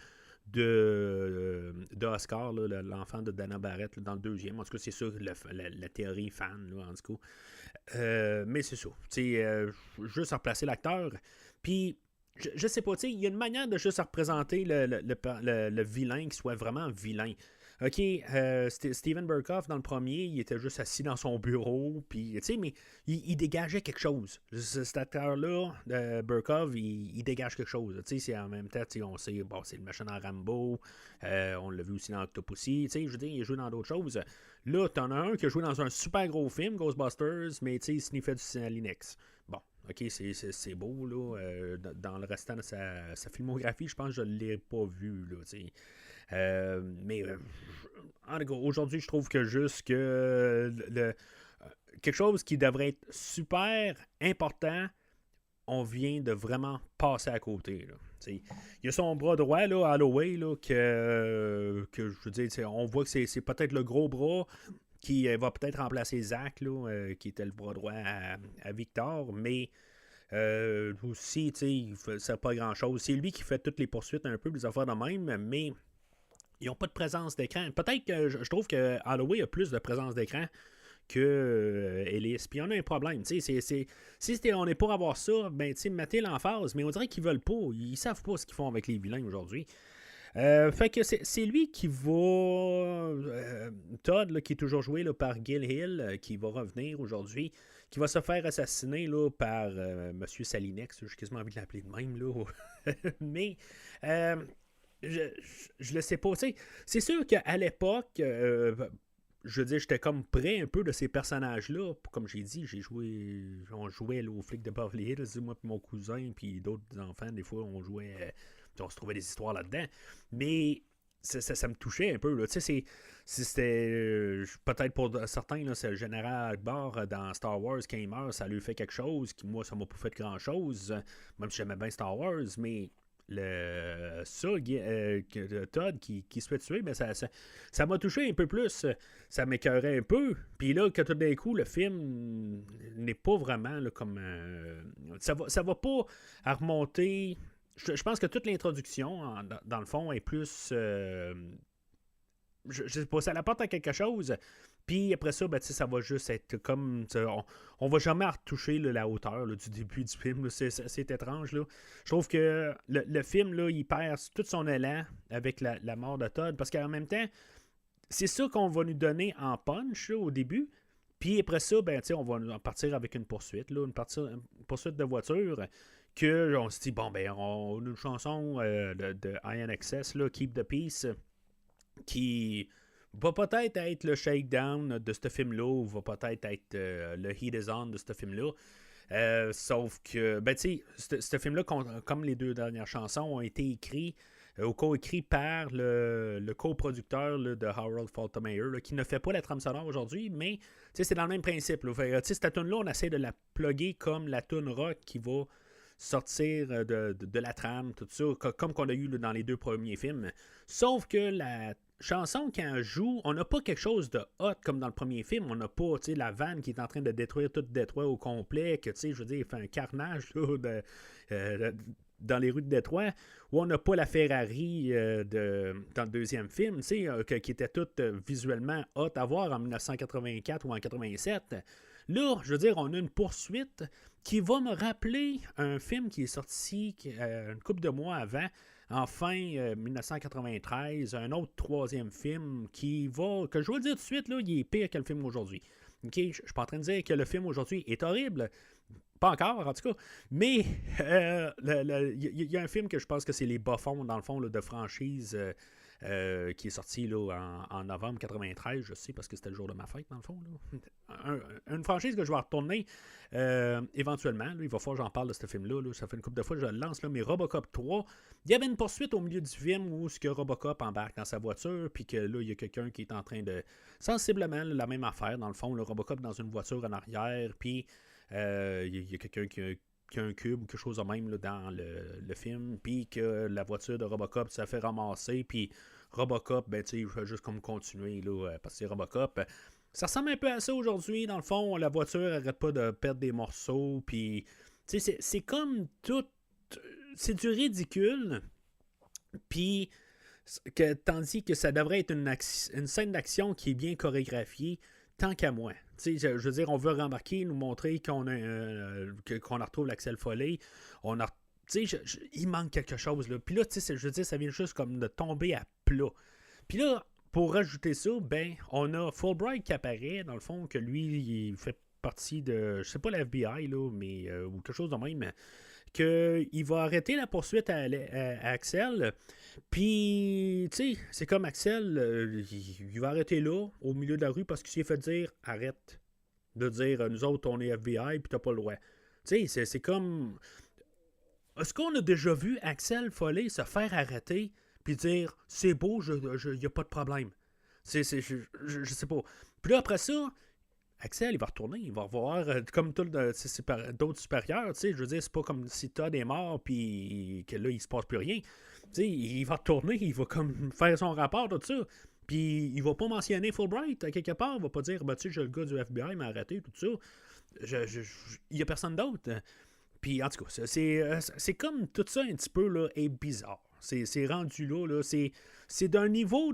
de Oscar, là, l'enfant de Dana Barrett là, dans le deuxième. En tout cas, c'est ça la théorie fan, là, en tout cas. Mais c'est ça. Juste replacer l'acteur. Puis, je sais pas, il y a une manière de juste représenter le vilain qui soit vraiment vilain. OK, Steven Berkoff, dans le premier, il était juste assis dans son bureau, puis, tu sais, mais il dégageait quelque chose. Cet acteur-là, Berkoff, il dégage quelque chose. Tu sais, c'est en même temps, on sait, bon, c'est le machin dans Rambo, on l'a vu aussi dans Octopussy, tu sais, je veux dire, il a joué dans d'autres choses. Là, t'en as un qui a joué dans un super gros film, Ghostbusters, mais, tu sais, il sniffait du Salinex. Bon, OK, c'est beau, là. Dans le restant de sa filmographie, je pense que je ne l'ai pas vu, là, tu sais. En tout cas, aujourd'hui, je trouve que juste que quelque chose qui devrait être super important, on vient de vraiment passer à côté. Là. Il y a son bras droit, là, Holloway, là, que je veux dire, on voit que c'est peut-être le gros bras qui va peut-être remplacer Zach, là, qui était le bras droit à Victor, mais aussi, il fait pas grand-chose. C'est lui qui fait toutes les poursuites un peu, des affaires de même, mais ils n'ont pas de présence d'écran. Peut-être que je trouve que Holloway a plus de présence d'écran que Ellis. Puis on a un problème. Si on est pour avoir ça, ben mettez l'emphase, mais on dirait qu'ils veulent pas. Ils savent pas ce qu'ils font avec les vilains aujourd'hui. Fait que c'est lui qui va. Todd, là, qui est toujours joué là, par Gil Hill, qui va revenir aujourd'hui, qui va se faire assassiner là, par Monsieur Salinex. J'ai quasiment envie de l'appeler de même. Là. Mais. Je le sais pas. C'est sûr qu'à l'époque, je veux dire, j'étais comme près un peu de ces personnages-là. Comme j'ai dit, on jouait là, au flic de Beverly Hills, moi et mon cousin, puis d'autres enfants, des fois, on jouait, on se trouvait des histoires là-dedans. Mais ça me touchait un peu. Là. C'était peut-être pour certains, là, c'est le général Akbar dans Star Wars, quand il meurt, ça lui fait quelque chose, qui moi, ça m'a pas fait grand-chose, même si j'aimais bien Star Wars, mais Todd qui se fait tuer, mais ça m'a touché un peu plus. Ça m'écœurait un peu. Puis là, que tout d'un coup, le film n'est pas vraiment là, comme. Ça va pas à remonter. Je pense que toute l'introduction, dans le fond, est plus. Je sais pas, ça apporte à quelque chose. Puis après ça, ben, ça va juste être comme. On va jamais retoucher là, la hauteur là, du début du film. Là. C'est étrange. Là. Je trouve que le film, là, il perd tout son élan avec la mort de Todd. Parce qu'en même temps, c'est ça qu'on va nous donner en punch là, au début. Puis après ça, ben, on va partir avec une poursuite. Là, une poursuite de voiture. Que on se dit, bon, ben, on a une chanson de INXS, là, Keep the Peace, qui va peut-être être le shakedown de ce film-là, ou va peut-être être le Heat is On de ce film-là. Sauf que, ben, tu sais, ce film-là, comme les deux dernières chansons, ont été écrits ou co-écrits par le coproducteur là, de Harold Faltermeyer, là, qui ne fait pas la trame sonore aujourd'hui, mais c'est dans le même principe. Cette tune-là, on essaie de la plugger comme la tune rock qui va sortir de la trame, tout ça, comme qu'on a eu là, dans les deux premiers films. Sauf que la chanson, quand elle joue, on n'a pas quelque chose de hot comme dans le premier film. On n'a pas la vanne qui est en train de détruire tout Détroit au complet, que je veux dire, il fait un carnage là, dans les rues de Détroit, où on n'a pas la Ferrari dans le deuxième film, qui était toute visuellement hot à voir en 1984 ou en 87. Là, je veux dire, on a une poursuite qui va me rappeler un film qui est sorti une couple de mois avant, en fin 1993, un autre troisième film que je vais dire tout de suite, là, il est pire que le film aujourd'hui. Okay? Je ne suis pas en train de dire que le film aujourd'hui est horrible. Pas encore, en tout cas. Mais il y a un film que je pense que c'est Les Bas-fonds, dans le fond, là, de franchise qui est sorti là, en novembre 93, je sais, parce que c'était le jour de ma fête, dans le fond. Là. Une franchise que je vais retourner éventuellement. Là, il va falloir que j'en parle de ce film-là. Là. Ça fait une couple de fois que je le lance. Là, mais Robocop 3, il y avait une poursuite au milieu du film où ce que Robocop embarque dans sa voiture, puis que là, il y a quelqu'un qui est en train de... Sensiblement, la même affaire, dans le fond. Le Robocop dans une voiture en arrière, puis il y a quelqu'un qui a un cube ou quelque chose de même là, dans le film, puis que la voiture de Robocop ça fait ramasser, puis Robocop, ben tu sais, il va juste comme continuer, là, parce que c'est Robocop. Ça ressemble un peu à ça aujourd'hui, dans le fond, la voiture n'arrête pas de perdre des morceaux, puis tu sais, c'est comme tout, c'est du ridicule, puis tandis que ça devrait être une scène d'action qui est bien chorégraphiée, tant qu'à moi. Je veux dire, on veut rembarquer, nous montrer qu'on retrouve l'Axel Foley. Il manque quelque chose. Là. Puis là, je veux dire, ça vient juste comme de tomber à plat. Puis là, pour rajouter ça, ben, on a Fulbright qui apparaît, dans le fond, que lui, il fait partie de, je sais pas, la FBI, là, mais, ou quelque chose de même, qu'il va arrêter la poursuite à Axel. Puis, tu sais, c'est comme Axel, il va arrêter là, au milieu de la rue, parce qu'il s'est fait dire « Arrête ». De dire « Nous autres, on est FBI, puis t'as pas le droit ». Tu sais, c'est comme... Est-ce qu'on a déjà vu Axel Foley se faire arrêter, puis dire c'est beau, il n'y a pas de problème. Je sais pas. Puis là, après ça, Axel, il va retourner, il va revoir comme d'autres supérieurs, tu sais, je veux dire, c'est pas comme si Todd est mort, puis que là, il se passe plus rien. Tu sais, il va retourner, il va comme faire son rapport, tout ça. Puis il va pas mentionner Fulbright à quelque part, il va pas dire, bah tu sais, le gars du FBI m'a arrêté, tout ça. Il y a personne d'autre. Puis en tout cas, c'est comme tout ça un petit peu là, est bizarre. C'est rendu là, c'est d'un niveau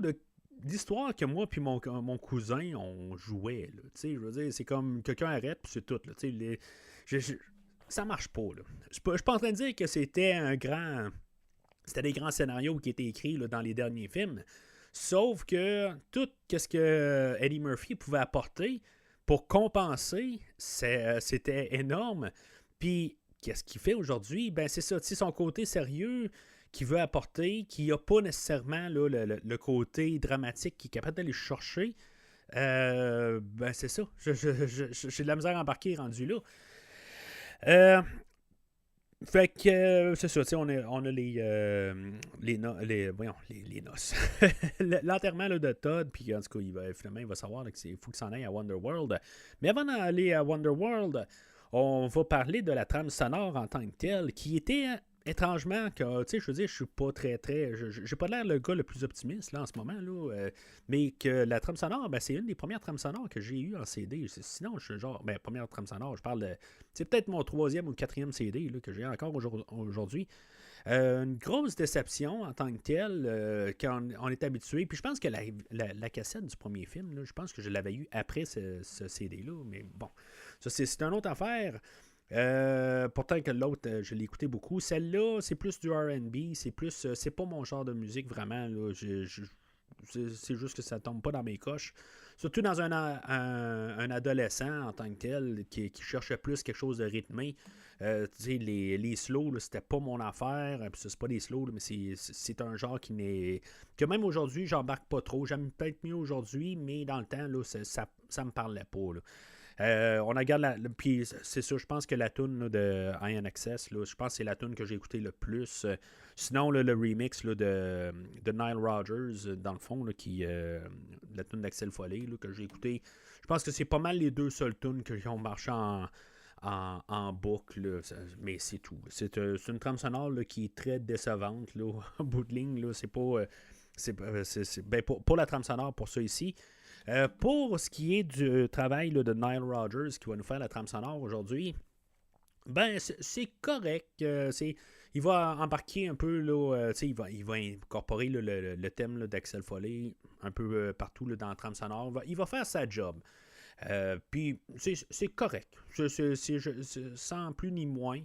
d'histoire que moi puis mon cousin, on jouait. Là, je veux dire, c'est comme quelqu'un arrête, puis c'est tout. Là, ça marche pas. Là. Je suis pas en train de dire que c'était des grands scénarios qui étaient écrits là, dans les derniers films. Sauf que tout ce que Eddie Murphy pouvait apporter pour compenser, c'était énorme. Puis, qu'est-ce qu'il fait aujourd'hui? Ben, c'est ça, son côté sérieux qu'il veut apporter, qui n'a pas nécessairement là, le côté dramatique qui est capable d'aller chercher. Ben, c'est ça. J'ai de la misère à embarquer rendu là. Fait que c'est ça, on a les noces. L'enterrement là, de Todd, puis en tout cas, finalement, il va savoir qu'il faut qu'il s'en aille à Wonderworld. Mais avant d'aller à Wonderworld, on va parler de la trame sonore en tant que telle, qui était étrangement, tu sais, je veux dire, je suis pas très, j'ai pas l'air le gars le plus optimiste là en ce moment, là, mais que la trame sonore, ben, c'est une des premières trames sonores que j'ai eues en CD. Sinon, je suis genre, ben, première trame sonore, je parle de, c'est peut-être mon 3e ou 4e CD là, que j'ai encore aujourd'hui. Une grosse déception en tant que telle, quand on est habitué. Puis je pense que la cassette du premier film, là, je pense que je l'avais eu après ce CD-là, mais bon, ça c'est une autre affaire. Pourtant que l'autre, je l'ai écouté beaucoup. Celle-là, c'est plus du R&B, c'est pas mon genre de musique vraiment. Là. C'est juste que ça tombe pas dans mes coches. Surtout dans un adolescent en tant que tel qui cherchait plus quelque chose de rythmé. Tu sais, les slows, là, c'était pas mon affaire. Puis c'est pas des slows, là, mais c'est un genre que même aujourd'hui, j'embarque pas trop. J'aime peut-être mieux aujourd'hui, mais dans le temps, là, ça me parlait pas. Là. On regarde puis c'est sûr, je pense que la tune de Iron Access, là, je pense que c'est la tune que j'ai écoutée le plus. Sinon, là, le remix là, de Nile Rodgers, dans le fond, là, la tune d'Axel Foley là, que j'ai écouté, je pense que c'est pas mal les deux seules tunes qui ont marché en boucle, là, mais c'est tout. C'est une trame sonore là, qui est très décevante là, en bout de ligne. Là, c'est pas. Ben, pour la trame sonore, pour ça ici. Pour ce qui est du travail là, de Nile Rodgers qui va nous faire la trame sonore aujourd'hui, ben c'est correct. Il va embarquer un peu, là, il va incorporer là, le thème là, d'Axel Foley un peu partout là, dans la trame sonore. Il va faire sa job. Puis c'est correct. C'est sans plus ni moins.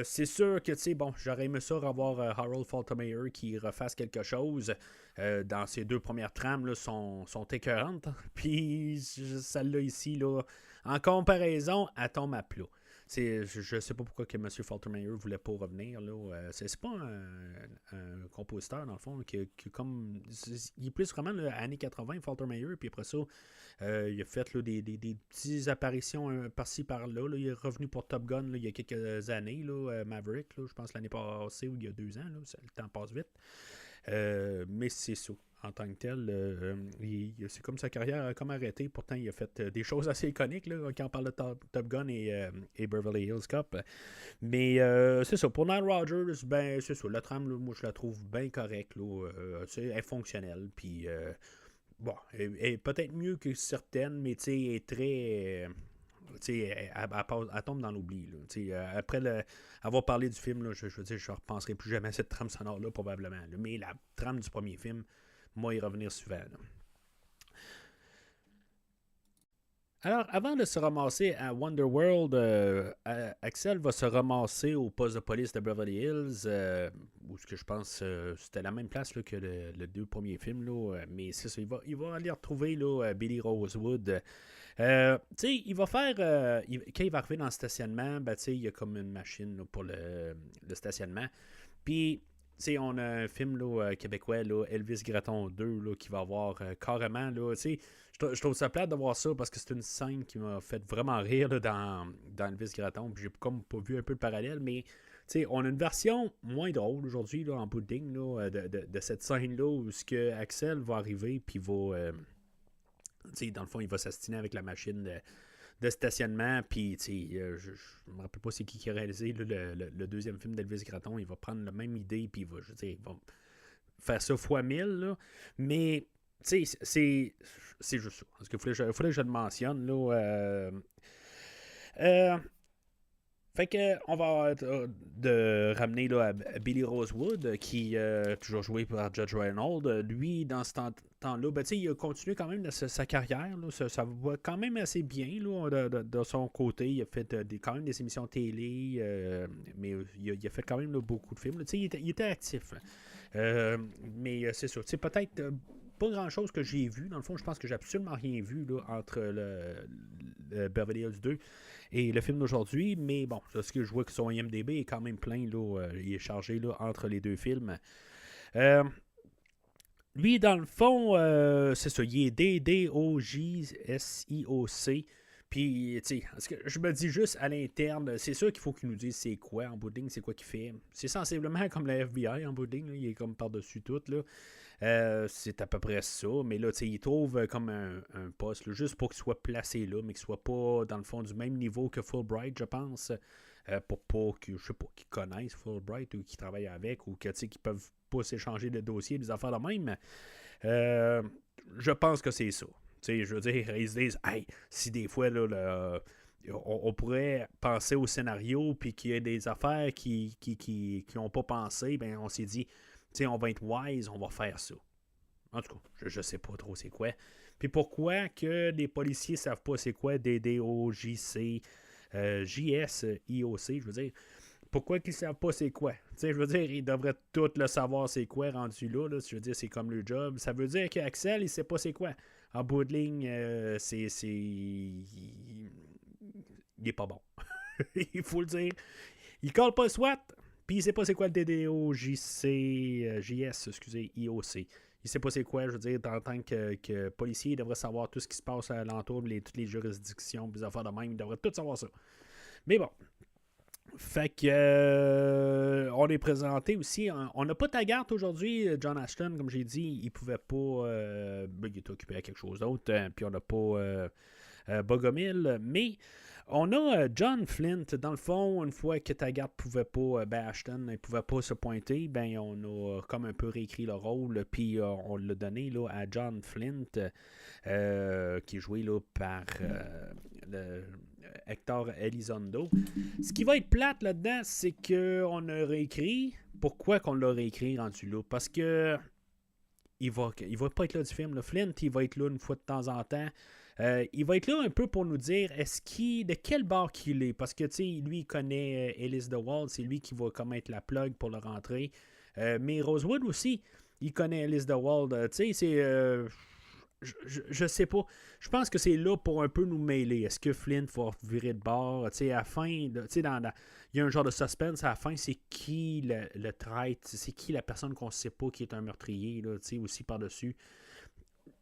C'est sûr que, tu sais, bon, j'aurais aimé ça revoir Harold Faltermeyer qui refasse quelque chose. Dans ces deux premières trames, là, sont écœurantes. Puis, celle-là ici, là, en comparaison, elle tombe à plat. Je sais pas pourquoi que M. Faltermeyer voulait pas revenir. Là. C'est pas un compositeur, dans le fond, qui comme. Il est plus vraiment là, années 80, Faltermeyer, puis après ça, il a fait là, des petites apparitions par-ci, par-là. Là. Il est revenu pour Top Gun là, il y a quelques années, là, Maverick, là, je pense l'année passée ou il y a 2 ans. Là, le temps passe vite. Mais c'est ça. En tant que tel, c'est comme sa carrière a comme arrêté. Pourtant, il a fait des choses assez iconiques là, quand on parle de Top Gun et Beverly Hills Cop. Mais c'est ça. Pour Nile Rodgers, ben, c'est ça. La trame, là, moi, je la trouve bien correcte. Elle est fonctionnelle. Puis, bon, elle est peut-être mieux que certaines, mais tu sais, elle est très. Elle tombe dans l'oubli. Après avoir parlé du film, là, je veux dire, je ne repenserai plus jamais à cette trame sonore-là, probablement. Là. Mais la trame du premier film, moi, y revenir souvent. Là. Alors, avant de se ramasser à Wonderworld, Axel va se ramasser au poste de police de Beverly Hills, où ce que je pense c'était la même place là, que le 2 premiers films. Là, mais c'est ça, il va aller retrouver là, Billy Rosewood. Il va faire. Quand il va arriver dans le stationnement, ben, il y a comme une machine là, pour le stationnement. Puis, on a un film là, québécois, là, Elvis Gratton 2, là, qui va avoir carrément. Là, je trouve ça plate de voir ça parce que c'est une scène qui m'a fait vraiment rire là, dans Elvis Gratton. Puis j'ai comme pas vu un peu le parallèle, mais sais, on a une version moins drôle aujourd'hui, là, en bout de ligne, là, de cette scène-là où ce que Axel va arriver, puis va... tu sais, dans le fond, il va s'astiner avec la machine de stationnement, puis je me rappelle pas c'est qui a réalisé là, le deuxième film d'Elvis Gratton. Il va prendre la même idée, puis il va faire ça fois 1000, là. Mais, tu sais, c'est juste ça. Parce qu'il faudrait que je le mentionne, là. Fait que on va de ramener là, à Billy Rosewood, qui toujours joué par Judge Reynolds. Lui, dans ce temps-là, ben, il a continué quand même sa carrière. Là, ça va quand même assez bien là, de son côté. Il a fait quand même des émissions télé, mais il a fait quand même là, beaucoup de films. Là. Il était actif. Mais c'est sûr, peut-être pas grand-chose que j'ai vu. Dans le fond, je pense que j'ai absolument rien vu là, entre le Beverly Hills 2 et le film d'aujourd'hui, mais bon, ce que je vois que son IMDb est quand même plein, là, il est chargé là, entre les deux films. Lui, dans le fond, c'est ça, il est DDOJSIOC. Puis, tu sais, je me dis juste à l'interne, c'est sûr qu'il faut qu'il nous dise c'est quoi en bout de ligne, c'est quoi qu'il fait. C'est sensiblement comme la FBI en bout de ligne, là, il est comme par-dessus tout, là. C'est à peu près ça, mais là, tu sais, il trouve comme un poste, là, juste pour qu'il soit placé là, mais qu'il soit pas, dans le fond, du même niveau que Fulbright, je pense, pour pas qu'ils connaissent Fulbright ou qu'ils travaillent avec, ou que, tu sais, qu'ils peuvent pas s'échanger de dossiers, des affaires de même. Je pense que c'est ça. Tu sais, je veux dire, ils se disent, hey, si des fois, là, on pourrait penser au scénario, puis qu'il y a des affaires qui n'ont pas pensé, ben on s'est dit, tu sais, on va être wise, on va faire ça. En tout cas, je sais pas trop c'est quoi. Puis pourquoi que les policiers savent pas c'est quoi DDOJC, JSIOC, je veux dire, pourquoi qu'ils savent pas c'est quoi? Tu sais, je veux dire, ils devraient tous le savoir c'est quoi rendu là, je veux dire, c'est comme le job. Ça veut dire qu'Axel, il sait pas c'est quoi. En bout de ligne, il est pas bon. Il faut le dire. Il colle pas le SWAT, puis il sait pas c'est quoi le DDOJS, IOC. Il sait pas c'est quoi, je veux dire, en tant que policier, il devrait savoir tout ce qui se passe alentour, toutes les juridictions, les affaires de même, il devrait tout savoir ça. Mais bon. Fait que on est présenté aussi. On n'a pas Taggart aujourd'hui. John Ashton, comme j'ai dit, il pouvait pas. Il est occupé à quelque chose d'autre. Puis on n'a pas Bogomil. Mais on a John Flint. Dans le fond, une fois que Taggart pouvait pas, Ashton ne pouvait pas se pointer, ben on a comme un peu réécrit le rôle. Puis on l'a donné là, à John Flint, qui est joué là, par Hector Elizondo. Ce qui va être plate là-dedans, c'est qu'on a réécrit. Pourquoi qu'on l'a réécrit rendu là? Parce que il va pas être là du film. Là. Flint, il va être là une fois de temps en temps. Il va être là un peu pour nous dire de quel bord qu'il est. Parce que lui, il connaît Ellis DeWalt, c'est lui qui va comme être la plug pour le rentrer. Mais Rosewood aussi, il connaît Ellis DeWalt. C'est... Je sais pas. Je pense que c'est là pour un peu nous mêler. Est-ce que Flint va virer de bord? À la fin, il y a un genre de suspense à la fin. C'est qui le traître? C'est qui la personne qu'on ne sait pas qui est un meurtrier? Là, aussi par-dessus.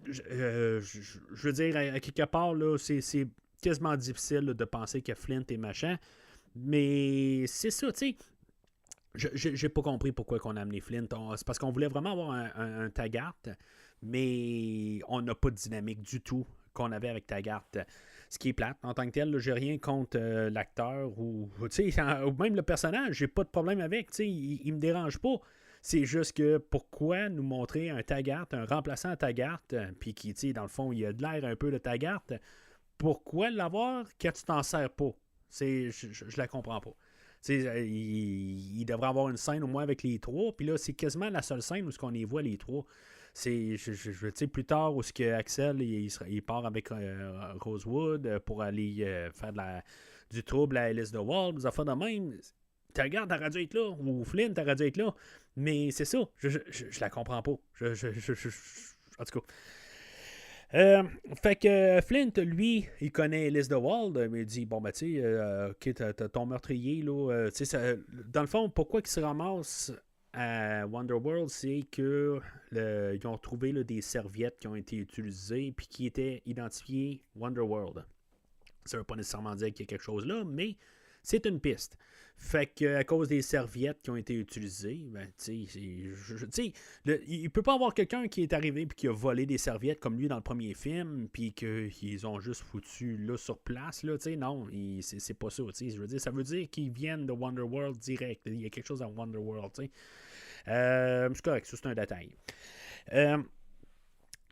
Je veux dire, à quelque part, là, c'est quasiment difficile là, de penser que Flint est machin. Mais c'est ça, tu sais. J'ai pas compris pourquoi on a amené Flint. C'est parce qu'on voulait vraiment avoir un Taggart, mais on n'a pas de dynamique du tout qu'on avait avec Taggart. Ce qui est plate. En tant que tel, j'ai rien contre l'acteur ou même le personnage. J'ai pas de problème avec. Il me dérange pas. C'est juste que pourquoi nous montrer un Taggart, un remplaçant à Taggart, puis qui, dans le fond, il a de l'air un peu de Taggart. Pourquoi l'avoir quand tu t'en sers pas? Je la comprends pas. Il devrait avoir une scène au moins avec les trois. Puis là, c'est quasiment la seule scène où on les voit les trois. C'est plus tard où Axel il part avec Rosewood pour aller faire du trouble à Ellis DeWalt, des affaires de même. Taggart aurait dû être là, ou Flint aurait dû être là. Mais c'est ça, je la comprends pas. En tout cas. Fait que Flint, lui, il connaît Ellis DeWalt, mais il dit, bon, ben, tu sais, ok, t'as ton meurtrier, là, tu sais, dans le fond, pourquoi il se ramasse à Wonderworld, c'est que ils ont trouvé là, des serviettes qui ont été utilisées puis qui étaient identifiées Wonderworld. Ça veut pas nécessairement dire qu'il y a quelque chose là, mais c'est une piste. Fait que à cause des serviettes qui ont été utilisées, ben, tu sais, il peut pas avoir quelqu'un qui est arrivé et qui a volé des serviettes comme lui dans le premier film, puis qu'ils ont juste foutu là sur place, là, tu sais, non, c'est pas ça, tu sais, je veux dire, ça veut dire qu'ils viennent de Wonderworld direct, il y a quelque chose dans Wonderworld, tu sais. C'est correct, ça c'est un détail.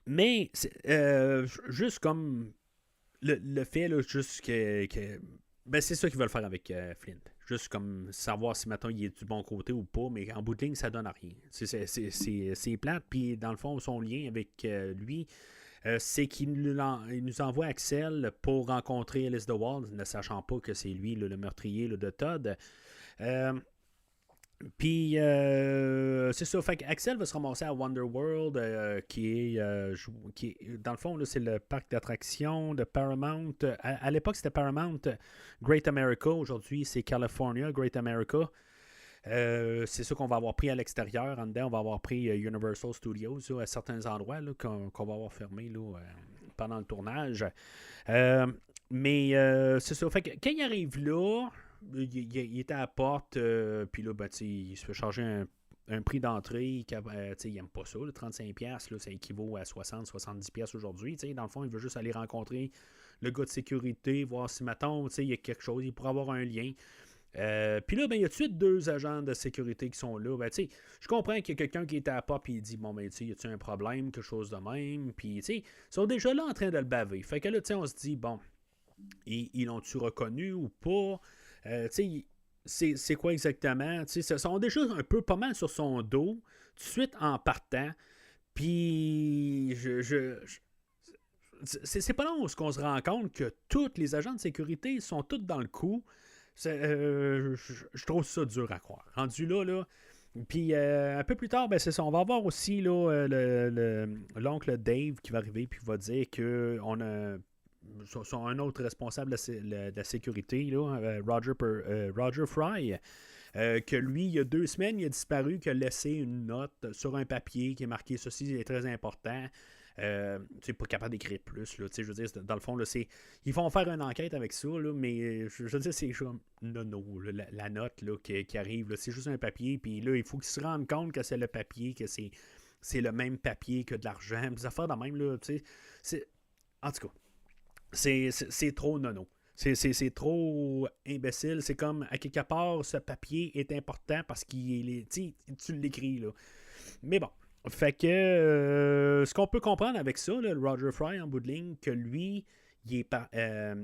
Mais, juste comme le fait, là, juste que ben, c'est ça qu'ils veulent faire avec Flint. Juste comme savoir si, maintenant il est du bon côté ou pas, mais en bout de ligne, ça donne rien. C'est plate, puis dans le fond, son lien avec lui, c'est qu'il nous envoie Axel pour rencontrer Alice DeWald, ne sachant pas que c'est lui, le meurtrier là, de Todd. Puis, c'est ça. Fait qu'Axel va se ramasser à Wonderworld, qui est, dans le fond, là, c'est le parc d'attractions de Paramount. À l'époque, c'était Paramount Great America. Aujourd'hui, c'est California Great America. C'est ça qu'on va avoir pris à l'extérieur. En dedans, on va avoir pris Universal Studios là, à certains endroits là, qu'on va avoir fermé là, pendant le tournage. Mais c'est ça. Fait que quand il arrive là, il était à la porte, puis là, ben, il se fait charger un prix d'entrée. Il n'aime pas ça, le 35$, là, ça équivaut à 60-70$ aujourd'hui. Dans le fond, il veut juste aller rencontrer le gars de sécurité, voir si, mettons, il y a quelque chose, il pourrait avoir un lien. Puis là, ben, il y a tout de suite 2 agents de sécurité qui sont là. Ben, je comprends qu'il y a quelqu'un qui est à la porte et il dit bon, ben, y a-tu un problème, quelque chose de même. Puis, ils sont déjà là en train de le baver. Fait que là, on se dit bon, ils l'ont-tu reconnu ou pas? C'est quoi exactement? Ils sont déjà un peu pas mal sur son dos, tout de suite en partant. Puis, c'est pas long où on se rend compte que tous les agents de sécurité sont tous dans le coup. Je trouve ça dur à croire. Rendu là. Puis un peu plus tard, ben, c'est ça. On va avoir aussi là, l'oncle Dave qui va arriver puis va dire qu'on a un autre responsable de la sécurité, là, Roger Fry, que lui, il y a 2 semaines, il a disparu, qu'il a laissé une note sur un papier qui est marqué ceci est très important. Pas capable d'écrire plus. Là, je veux dire, dans le fond, là, ils vont faire une enquête avec ça, là, mais je veux dire, c'est comme nono, là, la note là, qui arrive. Là, c'est juste un papier, puis là, il faut qu'ils se rendent compte que c'est le papier, que c'est le même papier que de l'argent. Des affaires de même, là, en tout cas. C'est trop nono. C'est trop imbécile. C'est comme, à quelque part, ce papier est important parce qu'il est. Tu l'écris, là. Mais bon. Fait que ce qu'on peut comprendre avec ça, là, Roger Fry en bout de ligne, que lui, il a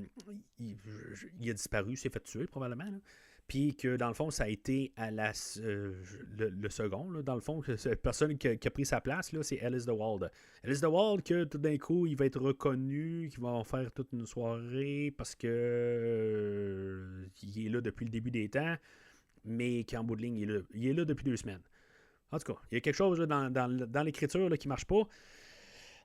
disparu, s'est fait tuer probablement. Là. Puis que dans le fond, ça a été à le second. Là, dans le fond, cette personne qui a pris sa place, là, c'est Alice DeWald. Alice DeWald, que tout d'un coup, il va être reconnu, qu'il va faire toute une soirée parce que il est là depuis le début des temps, mais qu'en bout de ligne, il est là depuis 2 semaines. En tout cas, il y a quelque chose là, dans l'écriture là, qui ne marche pas.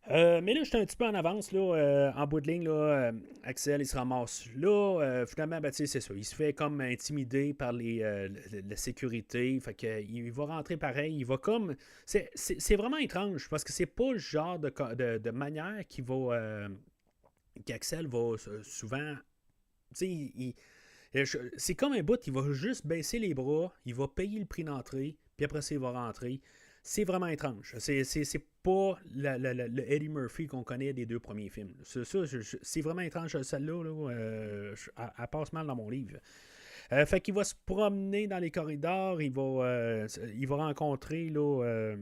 Mais là, j'étais un petit peu en avance. Là, en bout de ligne, là, Axel, il se ramasse là. Finalement, ben, c'est ça. Il se fait comme intimider par la sécurité. Fait que, il va rentrer pareil. Il va comme. C'est vraiment étrange parce que c'est pas le genre de manière qu'Axel va souvent. C'est comme un bout, il va juste baisser les bras, il va payer le prix d'entrée, puis après ça, il va rentrer. C'est vraiment étrange. C'est pas le Eddie Murphy qu'on connaît des 2 premiers films. C'est vraiment étrange. Celle-là, elle passe mal dans mon livre. Fait qu'il va se promener dans les corridors, il va rencontrer là,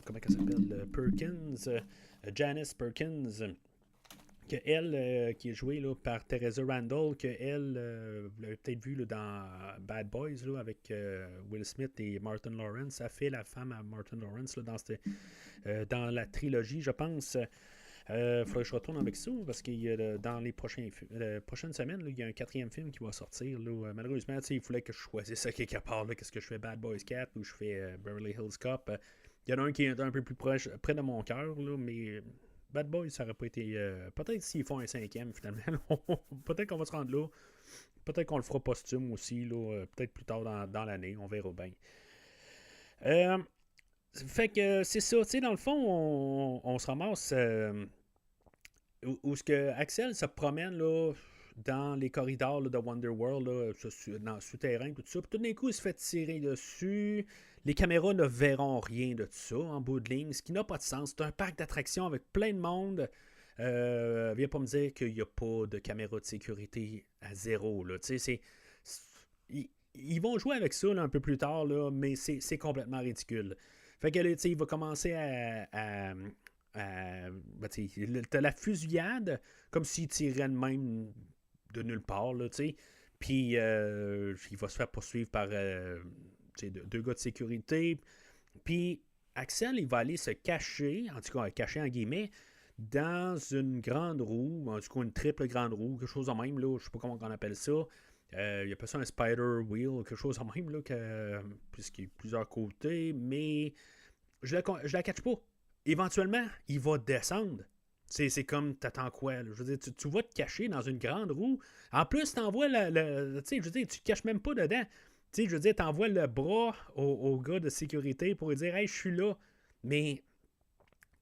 comment elle s'appelle? Perkins, Janice Perkins. Que elle, qui est jouée là, par Teresa Randall, que elle, vous l'avez peut-être vu là, dans Bad Boys là, avec Will Smith et Martin Lawrence. Ça fait la femme à Martin Lawrence là, dans la trilogie, je pense. Faudrait que je retourne avec ça parce que dans les prochaines semaines, là, il y a un 4e film qui va sortir. Là. Malheureusement, il fallait que je choisisse ça quelque part. Qu'est-ce que je fais, Bad Boys 4 ou je fais Beverly Hills Cop. Il y en a un qui est un peu plus près de mon cœur, mais Bad Boys, ça aurait pas été. Peut-être s'ils font un 5e, finalement. Peut-être qu'on va se rendre là. Peut-être qu'on le fera posthume aussi, là, peut-être plus tard dans l'année. On verra bien. Fait que c'est ça. Dans le fond, on se ramasse où ce que Axel se promène là, dans les corridors là, de Wonderworld, là, dans le souterrain, tout ça. Puis tout d'un coup, il se fait tirer dessus. Les caméras ne verront rien de tout ça en bout de ligne, ce qui n'a pas de sens. C'est un parc d'attractions avec plein de monde. Viens pas me dire qu'il n'y a pas de caméra de sécurité à zéro. Là. Ils vont jouer avec ça là, un peu plus tard, là, mais c'est complètement ridicule. Fait que là, il va commencer t'as la fusillade, comme s'il tirait de même de nulle part, là, tu sais. Puis il va se faire poursuivre par deux gars de sécurité. Puis Axel, il va aller se cacher, en tout cas cacher en guillemets, dans une grande roue, en tout cas une triple grande roue, quelque chose de même, là, je sais pas comment on appelle ça. Il appelle ça un spider wheel, quelque chose de même, là, puisqu'il y a plusieurs côtés, mais je la catch pas. Éventuellement, il va descendre. C'est comme, t'attends quoi? Là? Je veux dire, tu vas te cacher dans une grande roue. En plus, t'envoies tu sais, je veux dire, tu te caches même pas dedans. Tu sais, je veux dire, t'envoies le bras au gars de sécurité pour lui dire, hey, je suis là. Mais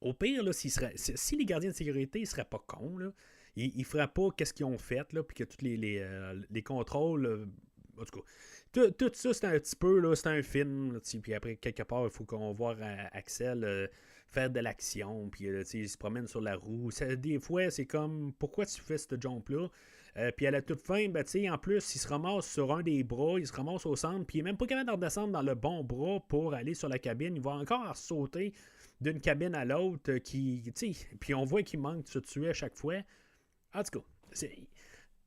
au pire, là, si les gardiens de sécurité ne seraient pas cons, là, ils ne feraient pas qu'est-ce qu'ils ont fait, là, puis que tous les contrôles. En tout cas, tout ça, c'est un petit peu, là, c'est un film. Là, puis après, quelque part, il faut qu'on voit Axel faire de l'action, puis il se promène sur la roue. Des fois, c'est comme, pourquoi tu fais ce jump-là? Puis à la toute fin, ben, en plus, il se ramasse sur un des bras, il se ramasse au centre, puis il n'est même pas capable de redescendre dans le bon bras pour aller sur la cabine. Il va encore sauter d'une cabine à l'autre, puis on voit qu'il manque de se tuer à chaque fois. En tout cas,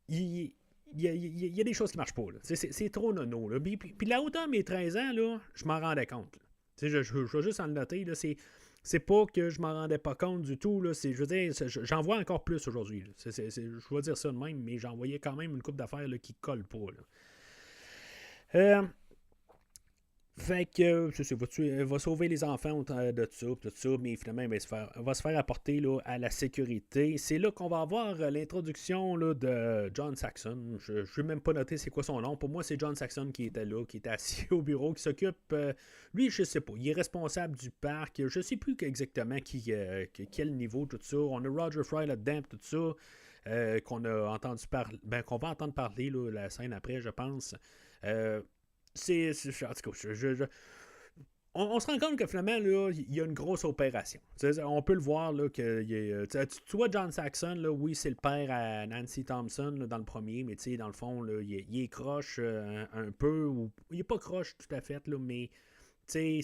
il y a des choses qui ne marchent pas. Là. C'est trop nono. Là. Puis la hauteur de mes 13 ans, là, je m'en rendais compte. Je vais juste en le noter. Là, c'est pas que je m'en rendais pas compte du tout. Là, je veux dire, j'en vois encore plus aujourd'hui. Je vais dire ça de même, mais j'en voyais quand même une couple d'affaires là, qui collent pas. Là. Fait que, va sauver les enfants de tout ça, mais finalement, il va se faire apporter là, à la sécurité. C'est là qu'on va avoir l'introduction là, de John Saxon. Je ne vais même pas noter c'est quoi son nom. Pour moi, c'est John Saxon qui était là, qui était assis au bureau, qui s'occupe... lui, je sais pas, il est responsable du parc. Je sais plus exactement quel niveau, tout ça. On a Roger Fry là-dedans, tout ça, qu'on a entendu parler... qu'on va entendre parler, là, la scène après, je pense. En tout cas, on se rend compte que finalement, là, il y a une grosse opération. On peut le voir, là, que tu vois John Saxon, là, oui, c'est le père à Nancy Thompson là, dans le premier, mais dans le fond, là, il est croche un peu, ou il est pas croche tout à fait, là, mais il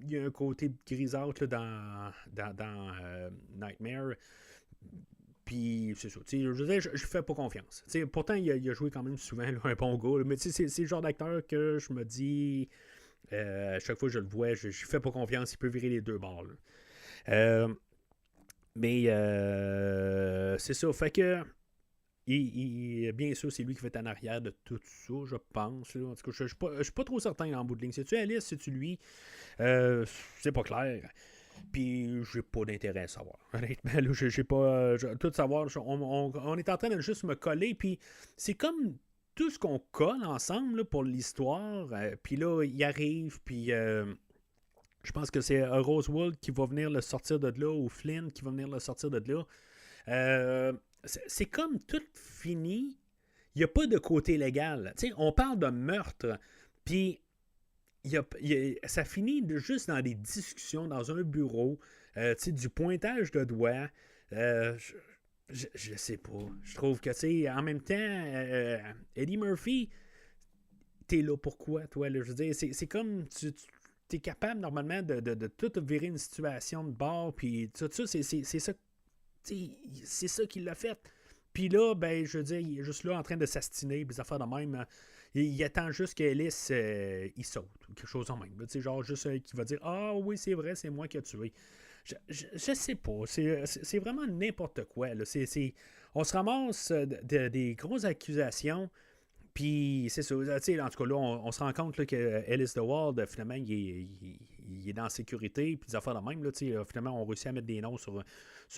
y a un côté grisâtre là, dans Nightmare. Puis, c'est ça. Je fais pas confiance. Pourtant, il a joué quand même souvent là, un bon gars. Là, mais c'est le genre d'acteur que je me dis, chaque fois que je le vois, je fais pas confiance. Il peut virer les deux bords. Mais c'est ça. Fait que, bien sûr, c'est lui qui fait en arrière de tout ça, je pense. Là. En tout cas, je suis pas trop certain en bout de ligne. C'est-tu Alice? C'est-tu lui? C'est pas clair. Puis, j'ai pas d'intérêt à savoir. Honnêtement, là, j'ai pas. Tout savoir, on est en train de juste me coller. Puis, c'est comme tout ce qu'on colle ensemble là, pour l'histoire. Puis là, il arrive. Puis, je pense que c'est Rosewood qui va venir le sortir de là. Ou Flynn qui va venir le sortir de là. C'est comme tout fini. Il n'y a pas de côté légal. T'sais, on parle de meurtre. Puis, ça finit juste dans des discussions dans un bureau, du pointage de doigts. Je sais pas. Je trouve que, en même temps, Eddie Murphy, t'es là pourquoi, toi? Là, je veux dire, c'est comme t'es capable normalement de tout virer une situation de bord, puis tout ça, c'est ça. C'est ça qu'il l'a fait. Puis là, ben, je veux dire, il est juste là en train de s'astiner, des affaires de même. Il attend juste qu'Alice il saute, ou quelque chose en même. Tu sais, genre juste qui va dire ah oui, c'est vrai, c'est moi qui ai tué. Je sais pas. C'est vraiment n'importe quoi. Là. On se ramasse des grosses accusations. Puis c'est ça. En tout cas, là, on se rend compte là, que Alice DeWald, finalement, il est dans la sécurité. Puis des affaires de même. Là, finalement, on réussit à mettre des noms sur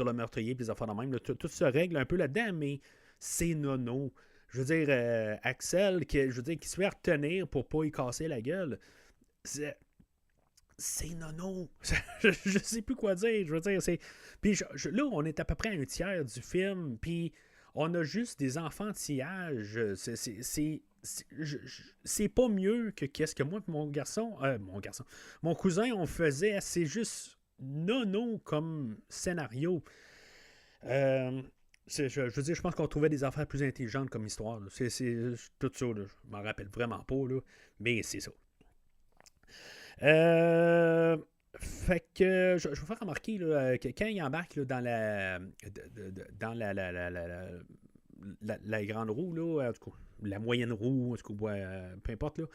le meurtrier. Puis des affaires de même. Là, tout se règle un peu là-dedans, mais c'est nono. Je veux dire, Axel, qui se fait retenir pour pas y casser la gueule, c'est nono. Je sais plus quoi dire. Je veux dire, c'est. Puis là, on est à peu près à un tiers du film, puis on a juste des enfantillages. C'est pas mieux que qu'est-ce que moi et mon cousin, on faisait. C'est juste nono comme scénario. Je veux dire, je pense qu'on trouvait des affaires plus intelligentes comme histoire. Là. C'est tout ça. Là. Je m'en rappelle vraiment pas. Là, mais c'est ça. Fait que je vous fais remarquer là, que quand il embarque là, dans la grande roue, là, en tout cas, la moyenne roue, en tout cas, peu importe, là,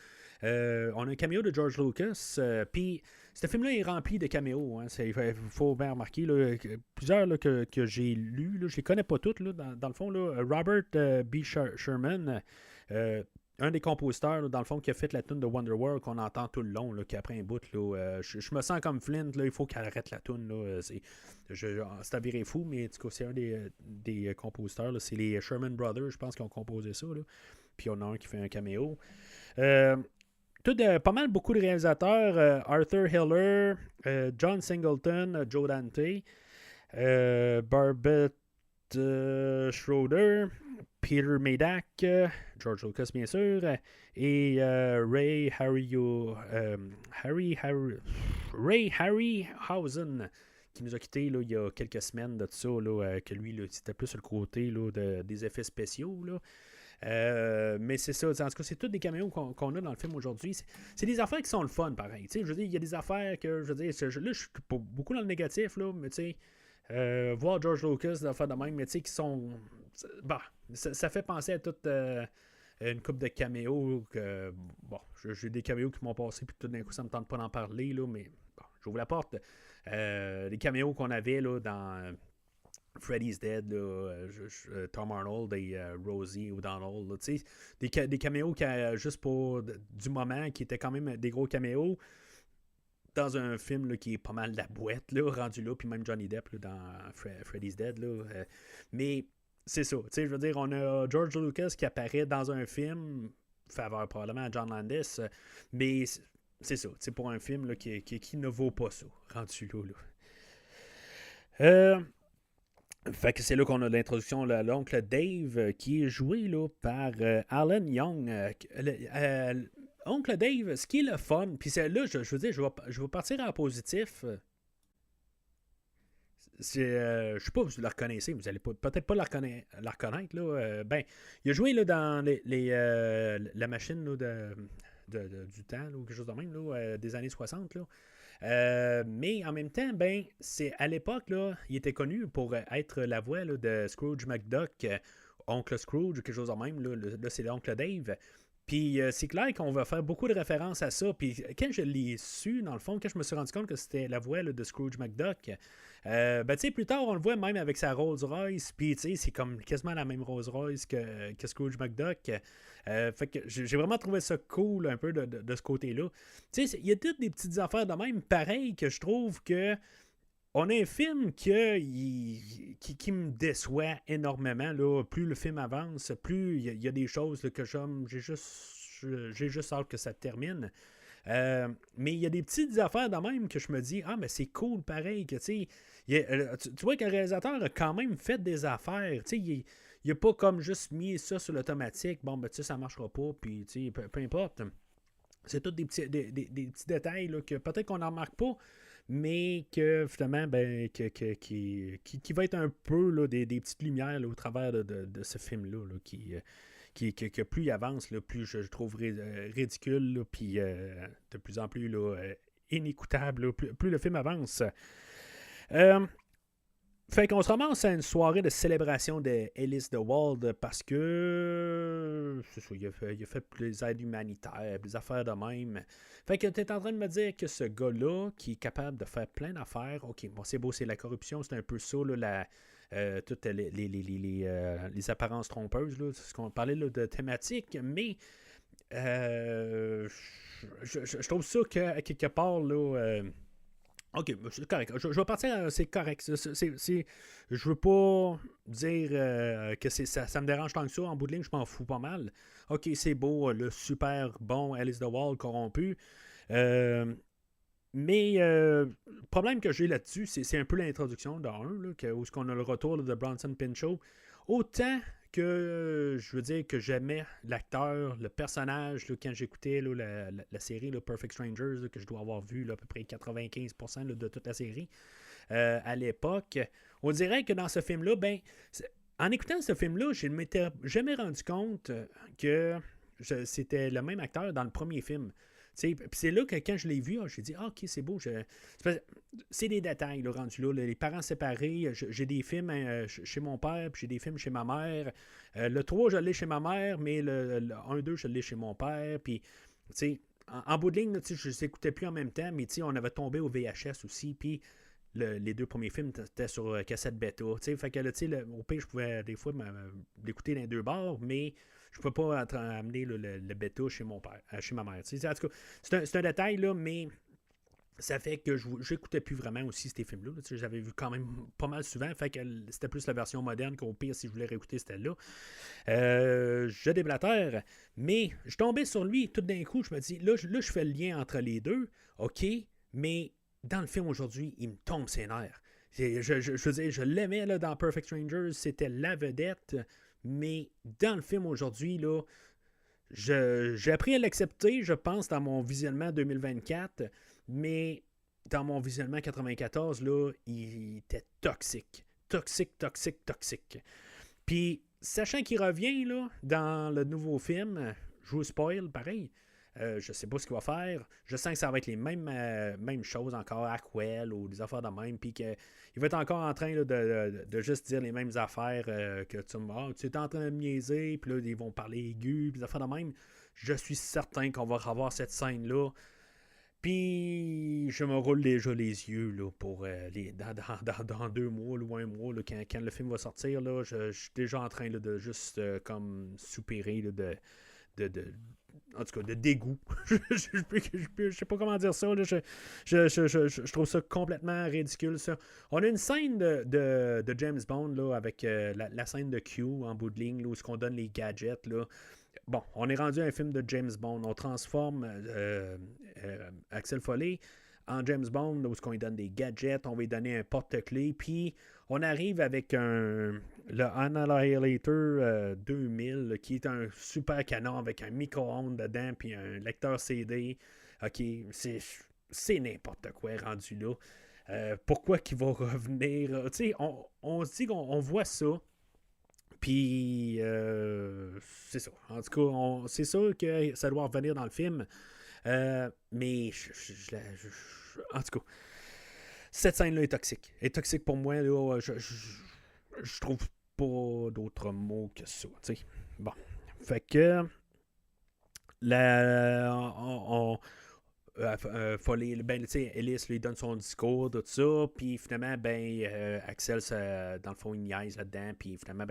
on a un caméo de George Lucas. Puis ce film-là est rempli de caméos. Hein, il faut bien remarquer là, plusieurs là, que j'ai lus. Là, je les connais pas toutes. Là, dans le fond, là, Robert B. Sherman. Un des compositeurs, là, dans le fond, qui a fait la tune de Wonderworld qu'on entend tout le long, là, qui après un bout, là, je me sens comme Flint, là, il faut qu'elle arrête la tune. Là, c'est avéré fou, mais en tout cas, c'est un des compositeurs. Là, c'est les Sherman Brothers, je pense, qui ont composé ça. Là. Puis on a un qui fait un caméo. Pas mal beaucoup de réalisateurs. Arthur Hiller, John Singleton, Joe Dante, Barbette Schroeder, Peter Medak, George Lucas bien sûr, et Ray Harryhausen qui nous a quittés là, il y a quelques semaines de ça, là, que lui, là, c'était plus sur le côté là, des effets spéciaux. Là. Mais c'est ça, en tout cas, c'est tous des caméos qu'on a dans le film aujourd'hui. C'est des affaires qui sont le fun, pareil. Je veux dire, il y a des affaires que, je veux dire, là, je suis pas beaucoup dans le négatif, là, mais tu sais, voir George Lucas d'affaires de même, mais tu sais, qui sont. Bah, ça fait penser à toute une couple de caméos. Bon, j'ai des caméos qui m'ont passé, puis tout d'un coup, ça me tente pas d'en parler, là, mais bon, j'ouvre la porte. Les caméos qu'on avait là, dans Freddy's Dead, là, Tom Arnold et Rosie O'Donnell, là, des caméos juste pour du moment, qui étaient quand même des gros caméos. Dans un film là, qui est pas mal la boîte, là, rendu là, puis même Johnny Depp là, dans Freddy's Dead. Là, mais c'est ça. Je veux dire, on a George Lucas qui apparaît dans un film, faveur probablement à John Landis, mais c'est ça. Pour un film là, qui ne vaut pas ça, rendu là. Fait que c'est là qu'on a l'introduction de l'oncle Dave qui est joué là, par Alan Young. Oncle Dave, ce qui est le fun, puis là, je veux dire, je vais partir en positif. Je sais pas si vous le reconnaissez, vous allez peut-être pas la reconnaître. Là. Il a joué là, dans la machine là, du temps, là, ou quelque chose de même, là, des années 60. Là. Mais en même temps, c'est à l'époque, là, il était connu pour être la voix là, de Scrooge McDuck, Oncle Scrooge, ou quelque chose de même. Là c'est l'Oncle Dave. Puis c'est clair qu'on va faire beaucoup de références à ça. Puis quand je l'ai su, dans le fond, quand je me suis rendu compte que c'était la voix là, de Scrooge McDuck, plus tard, on le voit même avec sa Rolls Royce. Puis c'est comme quasiment la même Rolls Royce que Scrooge McDuck. Fait que j'ai vraiment trouvé ça cool un peu de ce côté-là. Il y a toutes des petites affaires de même pareil que je trouve que on a un film qui me déçoit énormément. Là. Plus le film avance, plus il y a des choses là, que j'aime. J'ai juste hâte que ça termine. Mais il y a des petites affaires de même que je me dis, mais c'est cool pareil. Que, tu vois que le réalisateur a quand même fait des affaires. Il n'a pas comme juste mis ça sur l'automatique. Bon, ça ne marchera pas. Puis peu importe. C'est tous des petits détails là, que peut-être qu'on n'en remarque pas. Mais que finalement, qui va être un peu là, des petites lumières là, au travers de ce film-là, là, que plus il avance, là, plus je trouve ridicule, puis de plus en plus là, inécoutable, là, plus le film avance. Fait qu'on se ramasse à une soirée de célébration de Ellis the Wald parce que c'est ça, il a fait des aides humanitaires, des affaires de même. Fait que tu es en train de me dire que ce gars-là, qui est capable de faire plein d'affaires, ok, bon, c'est beau, c'est la corruption, c'est un peu ça, là, toutes les apparences trompeuses, là, c'est ce qu'on parlait là, de thématique, mais je trouve ça que quelque part, là. Ok, c'est correct. Je vais partir, c'est correct. Je veux pas dire que ça me dérange tant que ça. En bout de ligne, je m'en fous pas mal. Ok, c'est beau, le super bon Alice the Wall corrompu. Mais le problème que j'ai là-dessus, c'est un peu l'introduction d'un, où on a le retour là, de Bronson Pinchot. autant que je veux dire que j'aimais l'acteur, le personnage, là, quand j'écoutais là, la série là, Perfect Strangers, là, que je dois avoir vu là, à peu près 95% là, de toute la série à l'époque, on dirait que dans ce film-là, en écoutant ce film-là, je ne m'étais jamais rendu compte que c'était le même acteur dans le premier film. Puis c'est là que quand je l'ai vu, j'ai dit ok, c'est beau. C'est des détails là, rendus là. Les parents séparés, j'ai des films chez mon père, puis j'ai des films chez ma mère. Le 3, je l'ai chez ma mère, mais le 1-2, je l'ai chez mon père. Puis, en bout de ligne, là, je ne les écoutais plus en même temps, mais on avait tombé au VHS aussi. Puis les 2 premiers films étaient sur cassette bêta. Fait que là, au pire, je pouvais des fois l'écouter dans les 2 bars, mais je ne peux pas amener le bêta chez mon père, chez ma mère. En tout cas, c'est un détail, là, mais ça fait que je n'écoutais plus vraiment aussi ces films-là. J'avais vu quand même pas mal souvent. Fait que c'était plus la version moderne qu'au pire, si je voulais réécouter, c'était là. Je déblatère, mais je tombais sur lui tout d'un coup. Je me dis, là, je fais le lien entre les deux. OK, mais dans le film aujourd'hui, il me tombe ses nerfs. Je veux dire, je l'aimais là, dans Perfect Strangers, c'était la vedette. Mais dans le film aujourd'hui, là, j'ai appris à l'accepter, je pense, dans mon visionnement 2024, mais dans mon visionnement 94, là, il était toxique. Toxique. Puis, sachant qu'il revient là, dans le nouveau film, je vous spoil, pareil. Je sais pas ce qu'il va faire. Je sens que ça va être les mêmes choses encore, Aquel ou des affaires de même. Puis qu'il va être encore en train là, de juste dire les mêmes affaires que tu es en train de me niaiser. Puis là, ils vont parler aigu, puis des affaires de même. Je suis certain qu'on va revoir cette scène-là. Puis je me roule déjà les yeux là, pour dans 2 mois ou 1 mois, là, quand le film va sortir. Là, je suis déjà en train là, de juste comme soupirer là, en tout cas, de dégoût. Je sais pas comment dire ça. Là. Je trouve ça complètement ridicule. Ça. On a une scène de James Bond là, avec la scène de Q en bout de ligne, là, où on donne les gadgets. Là. Bon, on est rendu à un film de James Bond. On transforme Axel Foley en James Bond, où on lui donne des gadgets, on va lui donner un porte-clés, puis on arrive avec le Annihilator 2000, là, qui est un super canon avec un micro-ondes dedans, puis un lecteur CD. OK, c'est n'importe quoi rendu là. Pourquoi qu'il va revenir? Tu sais, on se dit qu'on voit ça, puis c'est ça. En tout cas, c'est sûr que ça doit revenir dans le film. Mais en tout cas, cette scène-là est toxique. Elle est toxique pour moi. Là, je trouve pas d'autres mots que ça. T'sais. Bon. Fait que Foley, Ellis lui donne son discours, tout ça, puis finalement, Axel, dans le fond, il niaise là-dedans, puis finalement,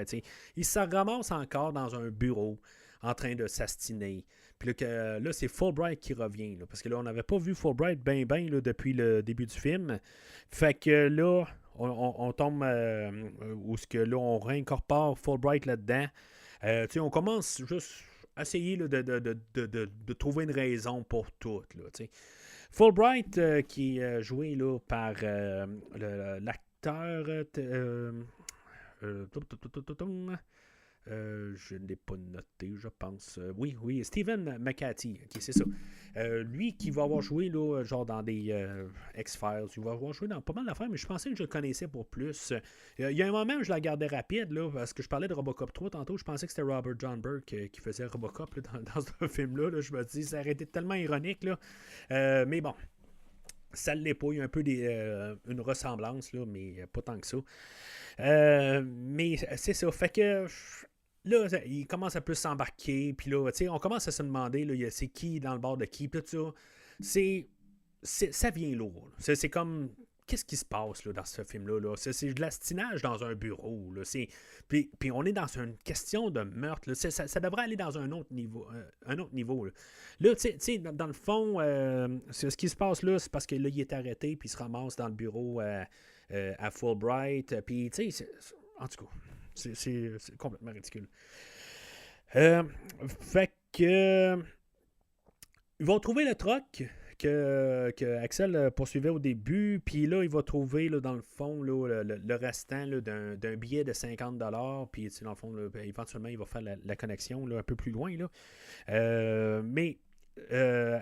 il se ramasse encore dans un bureau en train de s'astiner. Puis là, c'est Fulbright qui revient, là, parce que là, on n'avait pas vu Fulbright là, depuis le début du film. Fait que là, on tombe où ce que là, on réincorpore Fulbright là-dedans. On commence juste à essayer là, de trouver une raison pour tout. Là, Fulbright, qui est joué là, par l'acteur... je ne l'ai pas noté, je pense. Oui, Stephen McCarthy, okay, c'est ça. Lui qui va avoir joué là, genre dans des X-Files, il va avoir joué dans pas mal d'affaires, mais je pensais que je le connaissais pour plus. Il y a un moment où je la gardais rapide, là, parce que je parlais de Robocop 3 tantôt, je pensais que c'était Robert John Burke qui faisait Robocop là, dans ce film-là. Là, je me dis, ça aurait été tellement ironique, là. Mais bon. Ça ne l'est pas, il y a un peu une ressemblance, là, mais pas tant que ça. Mais c'est ça, fait que là, il commence à plus s'embarquer, puis là, on commence à se demander, là, c'est qui dans le bord de qui, puis tout ça. Ça vient lourd. C'est comme, qu'est-ce qui se passe là, dans ce film-là? Là? C'est de l'astinage dans un bureau. Là. Puis on est dans une question de meurtre. Là. Ça devrait aller dans un autre niveau. Là, tu sais, dans le fond, ce qui se passe là, c'est parce que là, il est arrêté, puis il se ramasse dans le bureau à Fulbright. Puis, tu sais, en tout cas, c'est complètement ridicule. Fait que... ils vont trouver le truck que Axel poursuivait au début. Puis là, il va trouver, là, dans le fond, là, le restant là, d'un billet de 50$. Puis, dans le fond, là, éventuellement, il va faire la connexion là, un peu plus loin. Là. Mais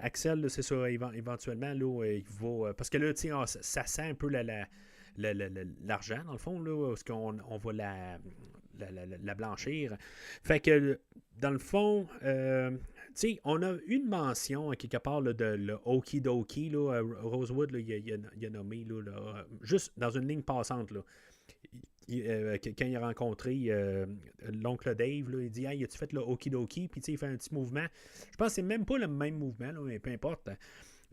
Axel, là, c'est ça, éventuellement, là, il va. Parce que là, ça sent un peu l'argent, dans le fond, là, parce qu'on va la blanchir. Fait que, dans le fond, on a une mention, quelque part, là, de le Okie Dokie, là, Rosewood, là, il a nommé, là, juste dans une ligne passante, là. Quand il a rencontré l'oncle Dave, là, il dit hey, as-tu fait le Okie Dokie? Puis il fait un petit mouvement. Je pense que c'est même pas le même mouvement, là, mais peu importe.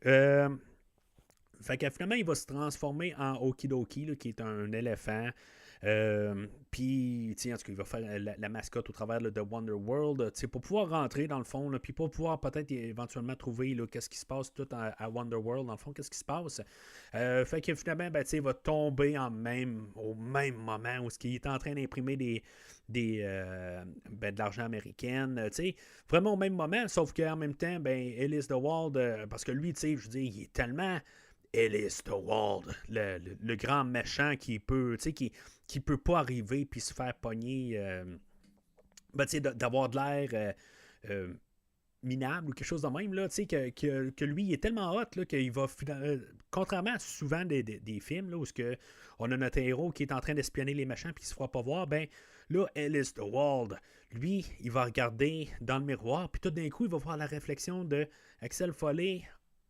Fait que finalement, il va se transformer en Okie Dokie, là, qui est un éléphant. Puis, en tout cas, il va faire la mascotte au travers là, de Wonder World, pour pouvoir rentrer dans le fond, là, puis pour pouvoir peut-être éventuellement trouver qu'est-ce qui se passe tout à Wonder World, dans le fond, qu'est-ce qui se passe. Fait que finalement, il va tomber au même moment où il est en train d'imprimer de l'argent américain, vraiment au même moment, sauf qu'en même temps, Ellis DeWald, parce que lui, je veux dire, il est tellement Ellis DeWald, le grand méchant qui peut, qui peut pas arriver puis se faire pogner, d'avoir de l'air minable ou quelque chose de même, là, que lui, il est tellement hot là, qu'il va, contrairement à souvent des films là, où on a notre héros qui est en train d'espionner les méchants puis il se fera pas voir, là, Ellis DeWald, lui, il va regarder dans le miroir puis tout d'un coup, il va voir la réflexion de Axel Foley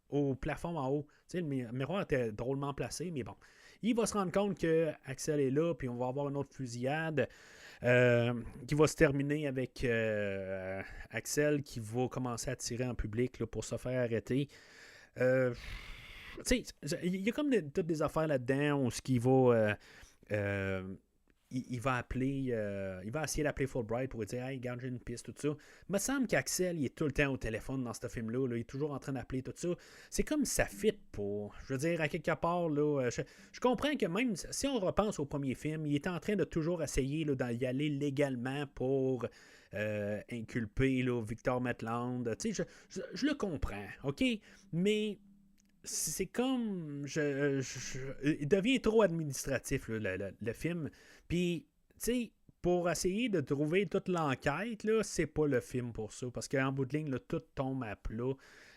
au plafond en haut. Le miroir était drôlement placé, mais bon. Il va se rendre compte que Axel est là, puis on va avoir une autre fusillade qui va se terminer avec Axel qui va commencer à tirer en public là, pour se faire arrêter. Il y a comme toutes des affaires là-dedans où ce qui va... il va appeler, il va essayer d'appeler Fulbright pour lui dire hey, regarde, j'ai une piste, tout ça. Il me semble qu'Axel, il est tout le temps au téléphone dans ce film-là, là, il est toujours en train d'appeler tout ça. C'est comme ça fit pas. Je veux dire, à quelque part, là, je comprends que même si on repense au premier film, il est en train de toujours essayer là, d'y aller légalement pour inculper là, Victor Maitland. Je le comprends, OK? Mais c'est comme il devient trop administratif là, le film. Puis, pour essayer de trouver toute l'enquête, là, c'est pas le film pour ça. Parce qu'en bout de ligne, là, tout tombe à plat.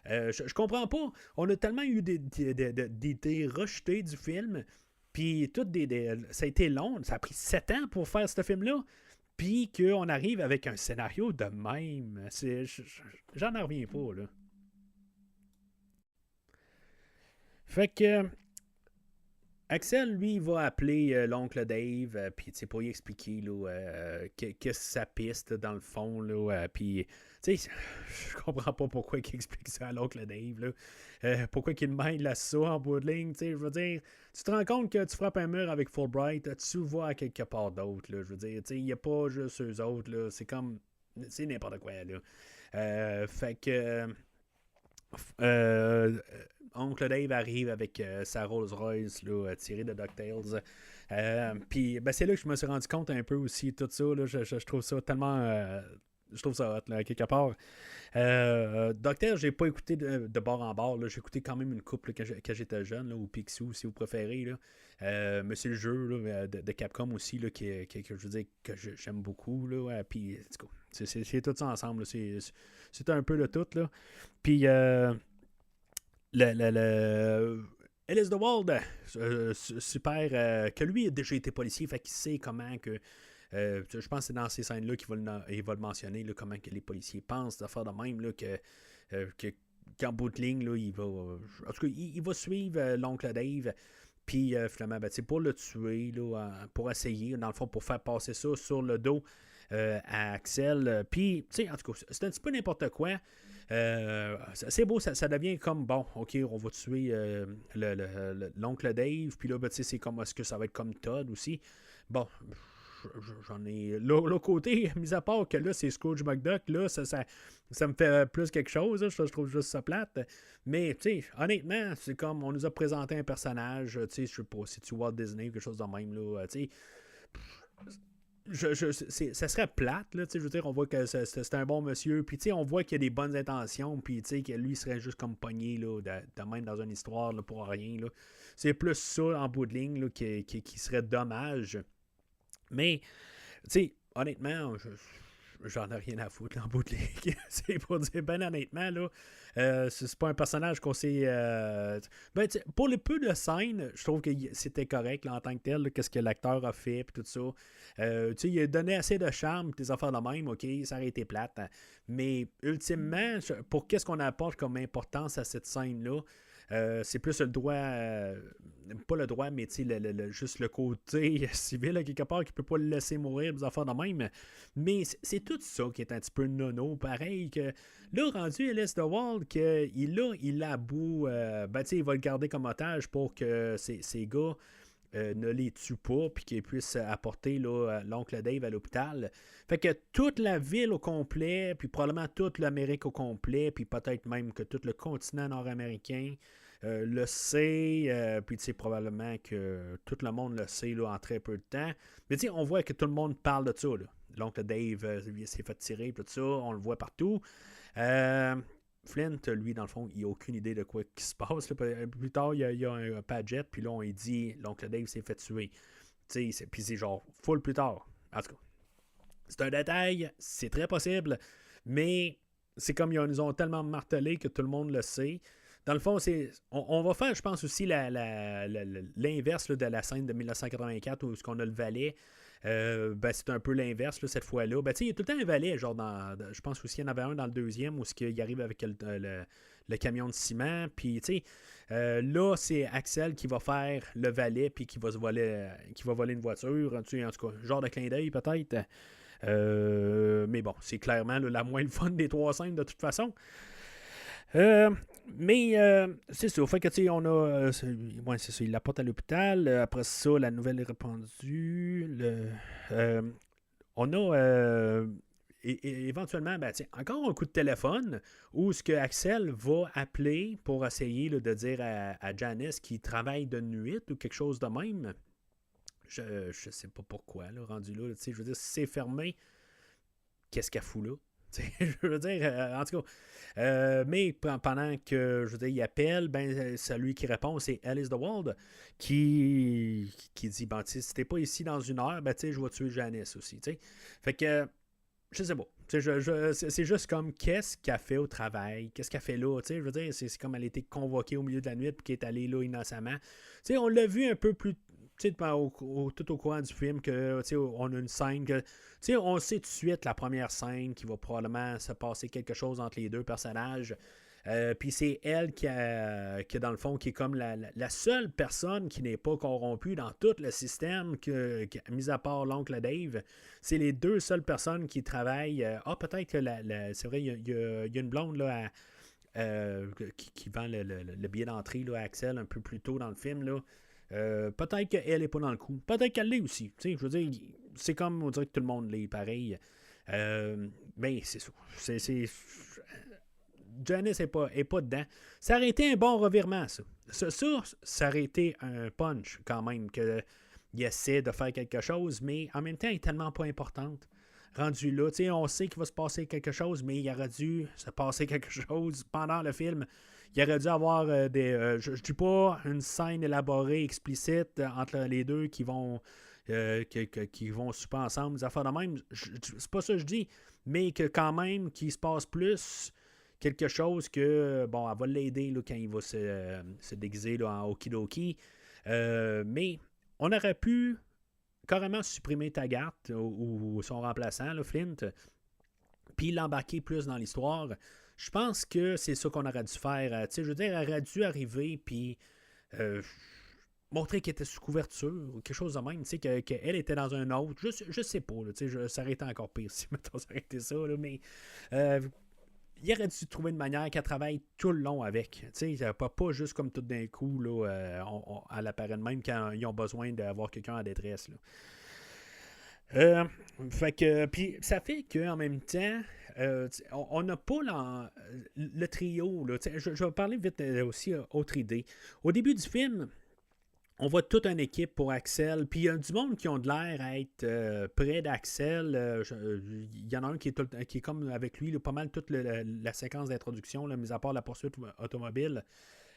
Je comprends pas. On a tellement eu des idées rejetées du film. Puis, ça a été long. Ça a pris 7 ans pour faire ce film-là. Puis, qu'on arrive avec un scénario de même. J'en reviens pas, là. Fait que Axel, lui, il va appeler l'oncle Dave, puis pour lui expliquer qu'est-ce que sa piste dans le fond, puis je comprends pas pourquoi il explique ça à l'oncle Dave, là. Pourquoi qu'il mêle à ça en bout de ligne, je veux dire, tu te rends compte que tu frappes un mur avec Fulbright, tu vois à quelque part d'autre, là, je veux dire, il n'y a pas juste eux autres, là, c'est comme, c'est n'importe quoi, là. Fait que... Oncle Dave arrive avec sa Rolls Royce là, tirée de DuckTales. Puis c'est là que je me suis rendu compte un peu aussi tout ça. Là, je trouve ça tellement. Je trouve ça hot, là, quelque part. DuckTales, j'ai pas écouté de bord en bord. Là. J'ai écouté quand même une couple là, quand j'étais jeune, là, ou Picsou, si vous préférez. Là. Mais c'est le jeu là, de Capcom aussi là, que je veux dire que j'aime beaucoup. Là. Puis c'est tout ça ensemble. Là. C'est un peu de tout. Là. Puis Ellis DeWald, super, que lui a déjà été policier, fait qu'il sait comment que. Je pense que c'est dans ces scènes-là qu'il va le mentionner, là, comment que les policiers pensent de faire de même, là, qu'en bout de ligne, là, il va. En tout cas, il va suivre l'oncle Dave. Puis finalement, pour le tuer, là, pour essayer, dans le fond, pour faire passer ça sur le dos à Axel. Puis, en tout cas, c'est un petit peu n'importe quoi. C'est beau, ça devient comme bon, ok, on va tuer l'oncle Dave, puis là, c'est comme est-ce que ça va être comme Todd aussi. Bon, j'en ai. L'autre côté, mis à part que là, c'est Scrooge McDuck, là, ça me fait plus quelque chose, là, je trouve juste ça plate. Mais, honnêtement, c'est comme on nous a présenté un personnage, je sais pas, si tu Walt Disney ou quelque chose de même, là, ça serait plate, là, je veux dire, on voit que c'est un bon monsieur, puis on voit qu'il y a des bonnes intentions, puis que lui serait juste comme pogné là, de même dans une histoire là, pour rien. Là. C'est plus ça en bout de ligne là, qui serait dommage. Mais, honnêtement, j'en ai rien à foutre là, en bout de ligne. C'est pour dire, ben honnêtement, là, c'est pas un personnage qu'on s'est. Pour les peu de scènes, je trouve que c'était correct là, en tant que tel, là, qu'est-ce que l'acteur a fait, puis tout ça. Il a donné assez de charme, des affaires de même, ok, ça aurait été plate. Hein. Mais ultimement, pour qu'est-ce qu'on apporte comme importance à cette scène-là, c'est plus le droit, pas le droit, mais juste le côté civil, là, quelque part, qui peut pas le laisser mourir, des affaires de même. Mais c'est tout ça qui est un petit peu nono. Pareil que là, rendu Alice the Wall, il a à bout, il va le garder comme otage pour que ces gars ne les tuent pas, puis qu'ils puissent apporter là, l'oncle Dave à l'hôpital. Fait que toute la ville au complet, puis probablement toute l'Amérique au complet, puis peut-être même que tout le continent nord-américain le sait, puis probablement que tout le monde le sait là, en très peu de temps. Mais on voit que tout le monde parle de ça. Là. L'oncle Dave s'est fait tirer, tout ça, on le voit partout. Flint, lui, dans le fond, il n'a aucune idée de quoi qui se passe. Là. Plus tard, il y a un Padgett, puis là, on lui dit l'oncle Dave s'est fait tuer. Puis c'est genre full plus tard. En tout cas, c'est un détail, c'est très possible, mais c'est comme ils nous ont tellement martelé que tout le monde le sait. Dans le fond, on va faire, je pense, aussi l'inverse là, de la scène de 1984 où on a le valet. C'est un peu l'inverse là, cette fois-là. Il y a tout le temps un valet, genre je pense aussi qu'il y en avait un dans le deuxième où il arrive avec le camion de ciment. Puis là, c'est Axel qui va faire le valet puis qui va voler une voiture. En tout cas, genre de clin d'œil peut-être. Mais bon, c'est clairement là, la moins le fun des trois scènes de toute façon. C'est ça. Fait que on a. C'est ça, il l'apporte à l'hôpital. Après ça, la nouvelle est répandue. On a éventuellement encore un coup de téléphone où ce que Axel va appeler pour essayer là, de dire à Janice qu'il travaille de nuit ou quelque chose de même. Je sais pas pourquoi, là, rendu là. Je veux dire, si c'est fermé, qu'est-ce qu'elle fout là? Je veux dire, en tout cas. Mais pendant que, je veux dire, il appelle, celui qui répond, c'est Alice the Wald qui dit, si t'es pas ici dans une heure, je vais tuer Janice aussi. T'sais. Fait que, je sais pas. C'est juste comme, qu'est-ce qu'elle fait au travail? Qu'est-ce qu'elle fait là? Je veux dire, c'est comme elle a été convoquée au milieu de la nuit et qu'elle est allée là innocemment. On l'a vu un peu plus tout au courant du film que on a une scène que on sait tout de suite la première scène qui va probablement se passer quelque chose entre les deux personnages. Puis c'est elle qui dans le fond qui est comme la seule personne qui n'est pas corrompue dans tout le système, mis à part l'oncle Dave. C'est les deux seules personnes qui travaillent. Peut-être que c'est vrai, il y a une blonde là qui vend le billet d'entrée là, à Axel un peu plus tôt dans le film là. Peut-être qu'elle n'est pas dans le coup. Peut-être qu'elle l'est aussi. Je veux dire, c'est comme on dirait que tout le monde l'est, pareil. Mais c'est ça. Janice n'est pas dedans. Ça aurait été un bon revirement, ça. Ça aurait été un punch quand même qu'il essaie de faire quelque chose, mais en même temps, elle est tellement pas importante. Rendu là, on sait qu'il va se passer quelque chose, mais il aurait dû se passer quelque chose pendant le film. Il aurait dû avoir je dis pas une scène élaborée, explicite entre les deux qui vont souper ensemble, des affaires de même. C'est pas ça que je dis, mais que quand même qu'il se passe plus quelque chose que, bon, elle va l'aider là, quand il va se déguiser là, en okidoki. Mais on aurait pu carrément supprimer Taggart ou son remplaçant, là, Flint, puis l'embarquer plus dans l'histoire. Je pense que c'est ça qu'on aurait dû faire. Je veux dire, elle aurait dû arriver puis montrer qu'elle était sous couverture ou quelque chose de même, qu'elle était dans un autre. Je sais pas, là, ça aurait été encore pire si mettons, ça aurait été ça, là, mais il aurait dû trouver une manière qu'elle travaille tout le long avec. Pas juste comme tout d'un coup, là, elle apparaît de même quand ils ont besoin d'avoir quelqu'un en détresse. Là. Fait que, puis ça fait qu'en même temps, on n'a pas le trio. Là, je vais parler vite aussi autre idée. Au début du film, On voit toute une équipe pour Axel. Puis il y a du monde qui ont de l'air à être près d'Axel. Il y en a un qui est comme avec lui, là, pas mal toute la séquence d'introduction, là, mis à part la poursuite automobile.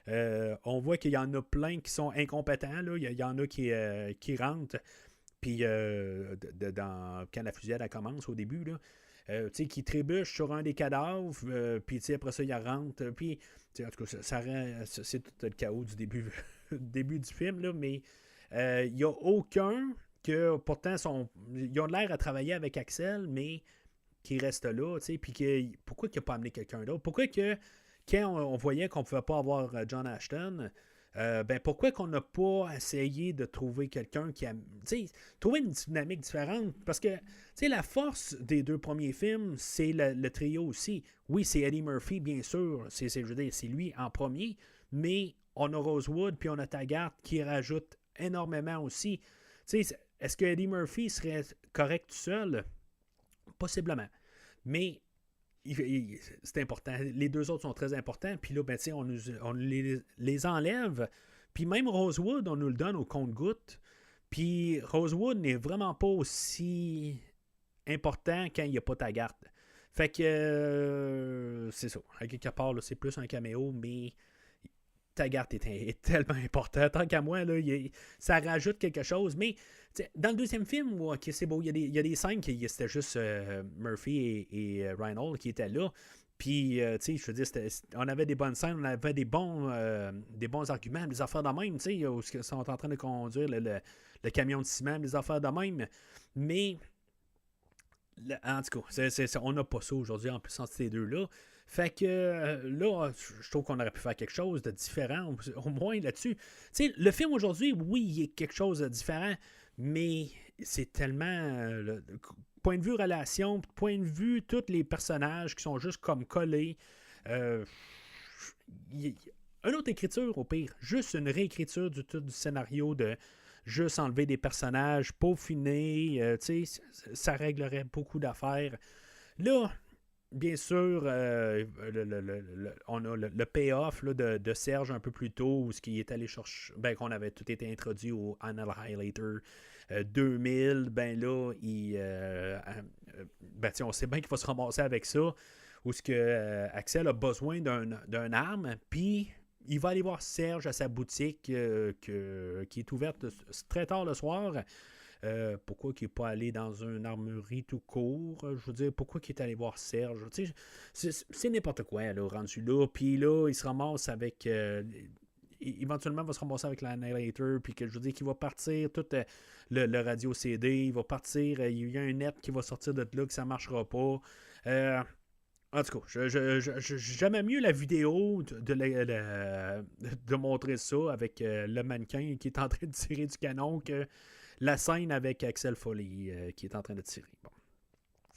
On voit qu'il y en a plein qui sont incompétents. Là. Il y en a qui rentrent. Puis quand la fusillade elle commence au début, là, qui trébuche sur un des cadavres. Puis après ça, il rentre. Puis en tout cas, c'est tout le chaos du début. Début du film, là, mais il n'y a aucun que pourtant ils ont l'air à travailler avec Axel, mais qui reste là, puis pourquoi il n'a pas amené quelqu'un d'autre? Pourquoi que quand on voyait qu'on ne pouvait pas avoir John Ashton, pourquoi qu'on n'a pas essayé de trouver quelqu'un qui a. Trouver une dynamique différente? Parce que la force des 2 premiers films, c'est le trio aussi. Oui, c'est Eddie Murphy, bien sûr, je veux dire, c'est lui en premier, mais on a Rosewood, puis on a Taggart qui rajoute énormément aussi. Est-ce que Eddie Murphy serait correct tout seul? Possiblement. Mais c'est important. Les 2 autres sont très importants. Puis là, on les enlève. Puis même Rosewood, on nous le donne au compte-gouttes. Puis Rosewood n'est vraiment pas aussi important quand il n'y a pas Taggart. Fait que c'est ça. À quelque part, là, c'est plus un caméo, mais Taggart est tellement important. Tant qu'à moi, là, ça rajoute quelque chose. Mais dans le deuxième film, okay, c'est beau, il y a des scènes qui c'était juste Murphy et Reinhold qui étaient là. Puis, je veux dire, on avait des bonnes scènes, on avait des bons arguments, des affaires de même, où ils sont en train de conduire le camion de ciment, des affaires de même. Mais, en tout cas, on n'a pas ça aujourd'hui, en plus, entre ces deux-là. Fait que là, je trouve qu'on aurait pu faire quelque chose de différent, au moins là-dessus. Le film aujourd'hui, oui, il y a quelque chose de différent, mais c'est tellement. Point de vue relation, point de vue tous les personnages qui sont juste comme collés. Une autre écriture, au pire. Juste une réécriture du scénario de juste enlever des personnages, peaufiner. Ça réglerait beaucoup d'affaires. Là. Bien sûr, on a le payoff là, de Serge un peu plus tôt, où ce qui est allé chercher, qu'on avait tout été introduit au Annihilator 2000, là, on sait bien qu'il va se ramasser avec ça, où ce que Axel a besoin d'un arme, puis il va aller voir Serge à sa boutique qui est ouverte très tard le soir. Pourquoi il n'est pas allé dans une armurerie tout court? Je veux dire, pourquoi il est allé voir Serge? C'est n'importe quoi, là, rendu là. Puis là, il se ramasse avec... éventuellement, il va se ramasser avec l'Annihilator, puis que je veux dire qu'il va partir tout le radio CD, il va partir, il y a un net qui va sortir de là, que ça ne marchera pas. En tout cas, j'aimais mieux la vidéo de montrer ça avec le mannequin qui est en train de tirer du canon que la scène avec Axel Foley qui est en train de tirer. Bon.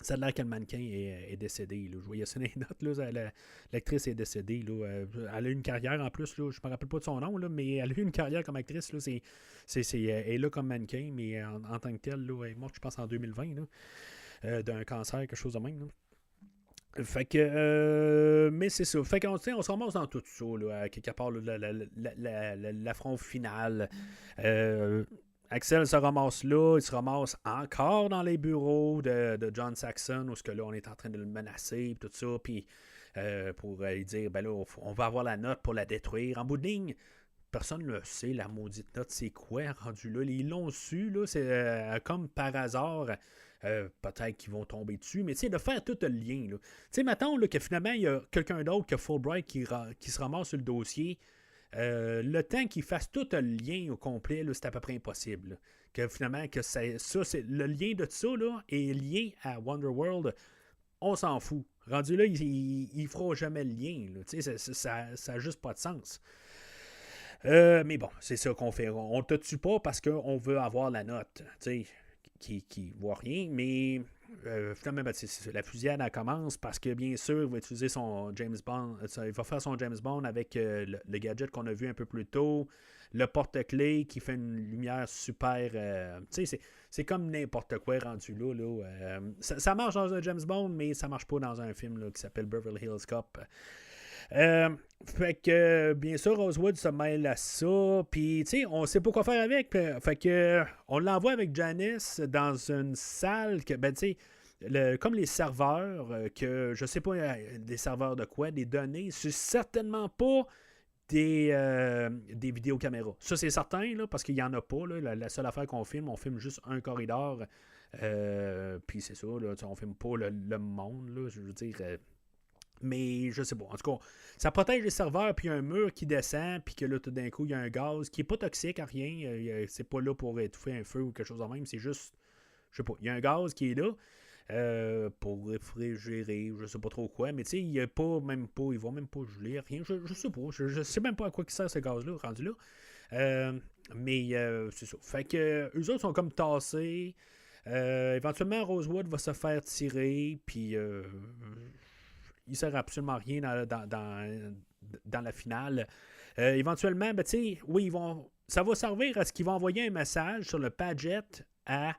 Ça a l'air que le mannequin est décédé. Là. Je voyais ça dans les notes. Là, l'actrice est décédée. Là. Elle a eu une carrière en plus. Là, je ne me rappelle pas de son nom, là, mais elle a eu une carrière comme actrice. Là, elle est là comme mannequin, mais en tant que telle, là, elle est morte, je pense, en 2020. Là, d'un cancer, quelque chose de même. Là. Fait que, mais c'est ça. Fait qu'on se ramasse dans tout ça, là, à quelque part, l'affront final. Axel se ramasse là, il se ramasse encore dans les bureaux de John Saxon, où ce que là, on est en train de le menacer, et tout ça, puis pour lui dire, là, on va avoir la note pour la détruire. En bout de ligne, personne ne le sait, la maudite note, c'est quoi, rendu là. Ils l'ont su, là, c'est comme par hasard. Peut-être qu'ils vont tomber dessus, mais de faire tout le lien. Tu sais, mettons là, que finalement, il y a quelqu'un d'autre que Fulbright qui se ramasse sur le dossier. Le temps qu'il fasse tout le lien au complet, là, c'est à peu près impossible. Là. Que finalement, que c'est le lien de ça là, est lié à Wonderworld, on s'en fout. Rendu là, il fera jamais le lien. Là. Ça n'a juste pas de sens. Mais bon, c'est ça qu'on fait. On ne te tue pas parce qu'on veut avoir la note. Qui voit rien, mais finalement, la fusillade elle commence parce que bien sûr, il va utiliser son James Bond, il va faire son James Bond avec le gadget qu'on a vu un peu plus tôt, le porte-clés qui fait une lumière super. C'est comme n'importe quoi rendu là. Ça marche dans un James Bond, mais ça marche pas dans un film là, qui s'appelle Beverly Hills Cop. Fait que, bien sûr, Rosewood se mêle à ça, puis, tu sais, on sait pas quoi faire avec. Fait que, on l'envoie avec Janice dans une salle que, ben, tu sais, comme les serveurs, que je sais pas, des serveurs de quoi, des données, c'est certainement pas des vidéocaméras. Ça, c'est certain, là, parce qu'il n'y en a pas. Là, la seule affaire qu'on filme, on filme juste un corridor. Puis c'est ça, là, on filme pas le monde, là, je veux dire. Mais je sais pas. En tout cas, ça protège les serveurs, puis il y a un mur qui descend, puis que là, tout d'un coup, il y a un gaz qui est pas toxique à rien. C'est pas là pour étouffer un feu ou quelque chose de même. C'est juste, je sais pas, il y a un gaz qui est là. Pour réfrigérer, je sais pas trop quoi, mais tu sais, il va même pas geler, rien, je sais pas, je sais même pas à quoi il sert ce gaz-là, rendu là. Mais c'est ça. Fait que eux autres sont comme tassés. Éventuellement, Rosewood va se faire tirer, puis il sert absolument à rien dans la finale. Éventuellement, ben, tu sais, oui, ça va servir à ce qu'ils vont envoyer un message sur le Padgett à